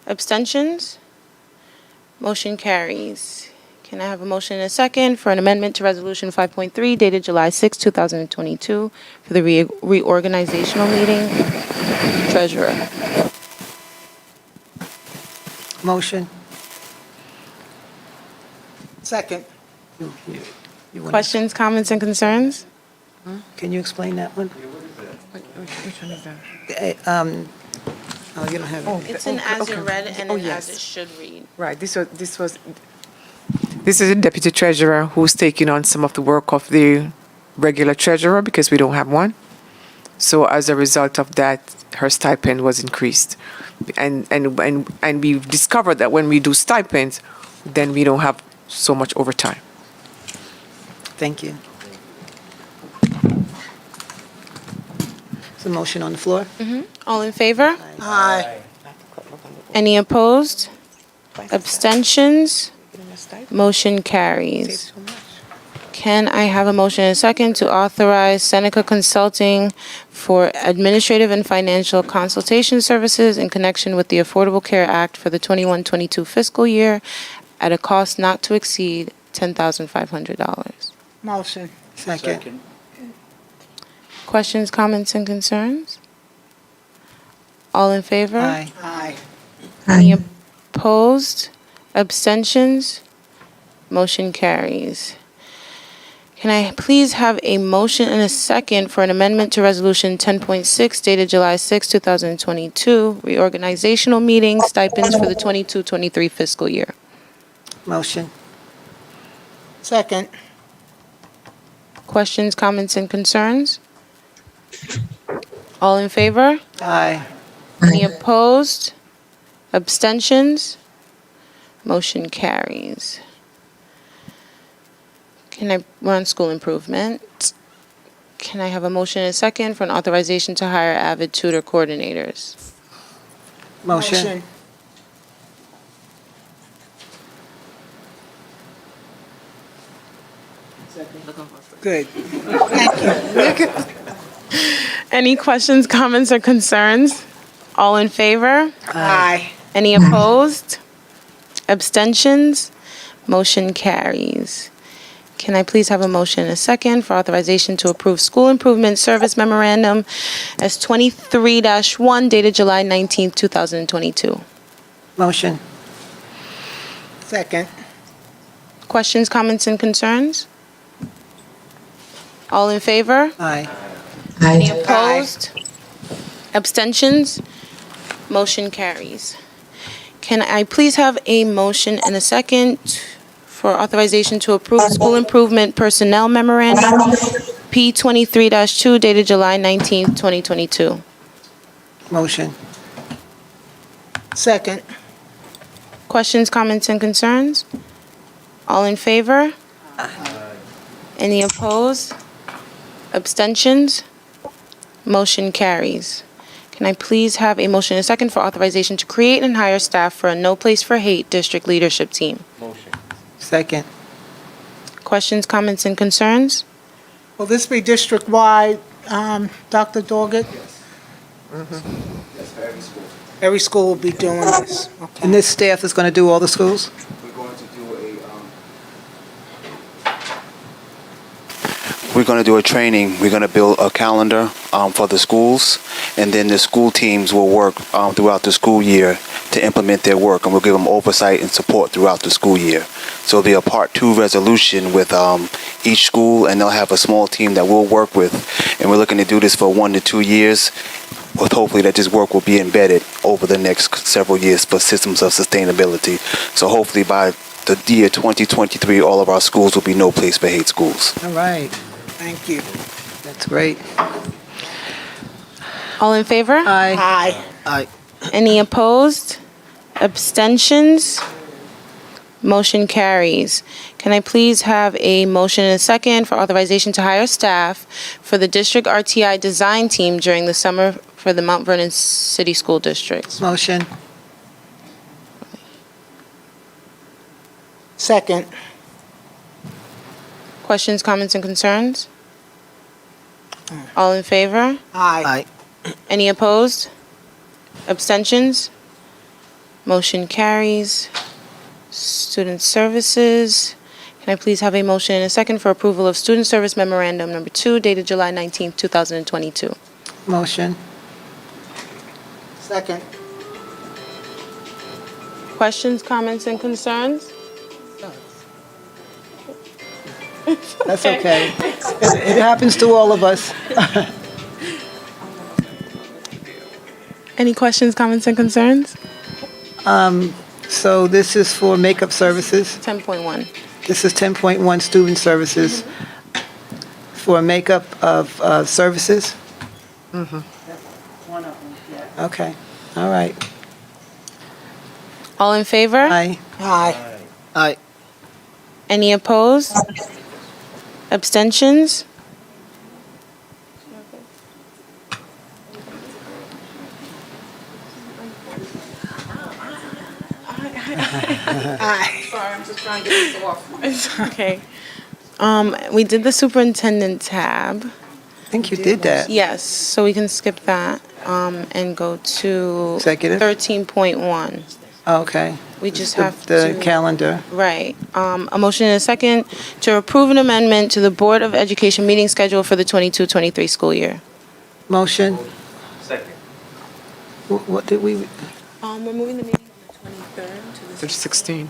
Abstentions? Motion carries. Can I have a motion and a second for an amendment to Resolution 5.3 dated July 6, 2022 for the reorganizational meeting? Treasurer. Motion. Second. You wanna- Questions, comments, and concerns? Can you explain that one? Which one is that? Oh, you don't have it. It's an as it read and Oh, an yes. as it should read. Right, this is a deputy treasurer who's taking on some of the work of the regular treasurer because we don't have one. So as a result of that, her stipend was increased. And we've discovered that when we do stipends, then we don't have so much overtime. Thank you. Is the motion on the floor? All in favor? Aye. Any opposed? Abstentions? Motion carries. Can I have a motion and a second to authorize Seneca Consulting for administrative and financial consultation services in connection with the Affordable Care Act for the 21-22 fiscal year at a cost not to exceed $10,500? Motion. Second. Questions, comments, and concerns? All in favor? Aye. Aye. Any Aye. opposed? Abstentions? Motion carries. Can I please have a motion and a second for an amendment to Resolution 10.6 dated July 6, 2022, reorganizational meeting stipends for the 22-23 fiscal year? Motion. Second. Questions, comments, and concerns? All in favor? Aye. Any opposed? Abstentions? Motion carries. We're on school improvement. Can I have a motion and a second for an authorization to hire avid tutor coordinators? Motion. Good. Any questions, comments, or concerns? All in favor? Aye. Any opposed? Abstentions? Motion carries. Can I please have a motion and a second for authorization to approve school improvement service memorandum as 23-1 dated July 19th, 2022? Motion. Second. Questions, comments, and concerns? All in favor? Aye. Any Aye. opposed? Abstentions? Motion carries. Can I please have a motion and a second for authorization to approve school improvement personnel memorandum P23-2 dated July 19th, 2022? Motion. Second. Questions, comments, and concerns? All in favor? Any opposed? Abstentions? Motion carries. Can I please have a motion and a second for authorization to create and hire staff for a No Place for Hate district leadership team? Second. Questions, comments, and concerns? Will this be district-wide, Dr. Doggett? Every school will be doing this. Okay. And this staff is going to do all the schools? We're going to do a training. We're going to build a calendar for the schools, and then the school teams will work throughout the school year to implement their work, and we'll give them oversight and support throughout the school year. So it'll be a Part 2 resolution with each school, and they'll have a small team that we'll work with, and we're looking to do this for 1 to 2 years, with hopefully that this work will be embedded over the next several years for systems of sustainability. So hopefully by the year 2023, all of our schools will be No Place for Hate schools. All right. Thank you. That's great. All in favor? Aye. Aye. Aye. Any opposed? Abstentions? Motion carries. Can I please have a motion and a second for authorization to hire staff for the district RTI design team during the summer for the Mount Vernon City School District? Motion. Second. Questions, comments, and concerns? All in favor? Aye. Any opposed? Abstentions? Motion carries. Student Services. Can I please have a motion and a second for approval of Student Service Memorandum Number 2 dated July 19th, 2022? Motion. Second. Questions, comments, and concerns? That's okay. It happens to all of us. Any questions, comments, and concerns? So this is for makeup services. 10.1. This is 10.1 student services for makeup of services. Okay. All right. All in favor? Aye. Aye. Aye. Any opposed? Abstentions? Aye. Sorry, I'm just trying to get this off. It's okay. We did the superintendent tab. I think you did that. Yes, so we can skip that, and go to Executive? 13.1. Okay. We just have The to. calendar. Right. A motion and a second to approve an amendment to the Board of Education meeting schedule for the 22-23 school year. Motion. Second. What did we? We're moving the meeting from the 23rd to the. It's 16.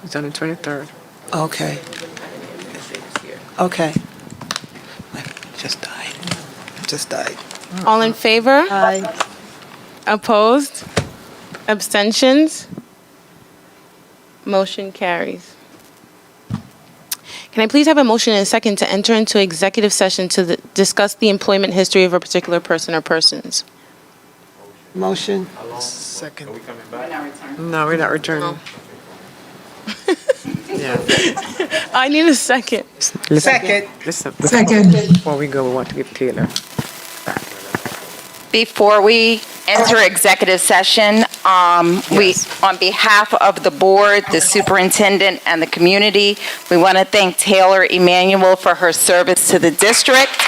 It's on the 23rd. Okay. Okay. Just died. Just died. All in favor? Aye. Opposed? Abstentions? Motion carries. Can I please have a motion and a second to enter into executive session to discuss the employment history of a particular person or persons? Motion. Second. No, we're not returning. Yeah. I need a second. Second. Listen, Second. before we go, we want to give Taylor. Before we enter executive session, we, on behalf of the board, the superintendent, and the community, we want to thank Taylor Emanuel for her service to the district.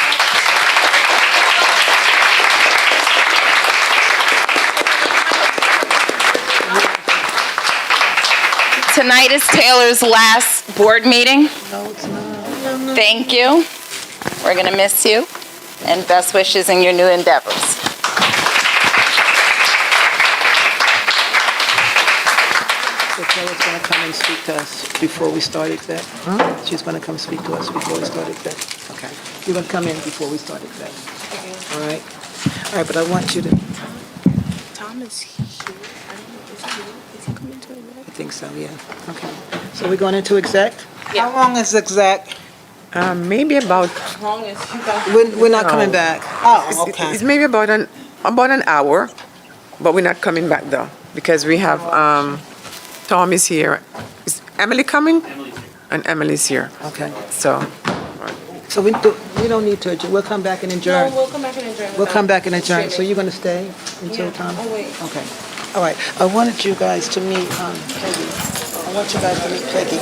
tonight is Taylor's last board meeting. No, it's not. Thank you. We're going to miss you, and best wishes in your new endeavors. So Taylor's going to come and speak to us before we start exec? She's going to come speak to us before we start exec? Okay. You're going to come in before we start exec? All right? All right, but I want you to... Tom is here. I don't know, is he coming to exec? I think so, yeah. Okay. So we're going into exec? How long is exec? Maybe about, As long as you guys. We're not coming back. Oh, okay. it's maybe about an hour, but we're not coming back though, because we have, Tom is here. Is Emily coming? Emily's here. And Emily's here, Okay. so. So we don't need to adjourn. We'll come back and adjourn. We'll come back and adjourn. We'll come back and adjourn. So you're going to stay until Tom? Oh, wait. Okay. All right. I wanted you guys to meet Peggy. I want you guys to meet Peggy.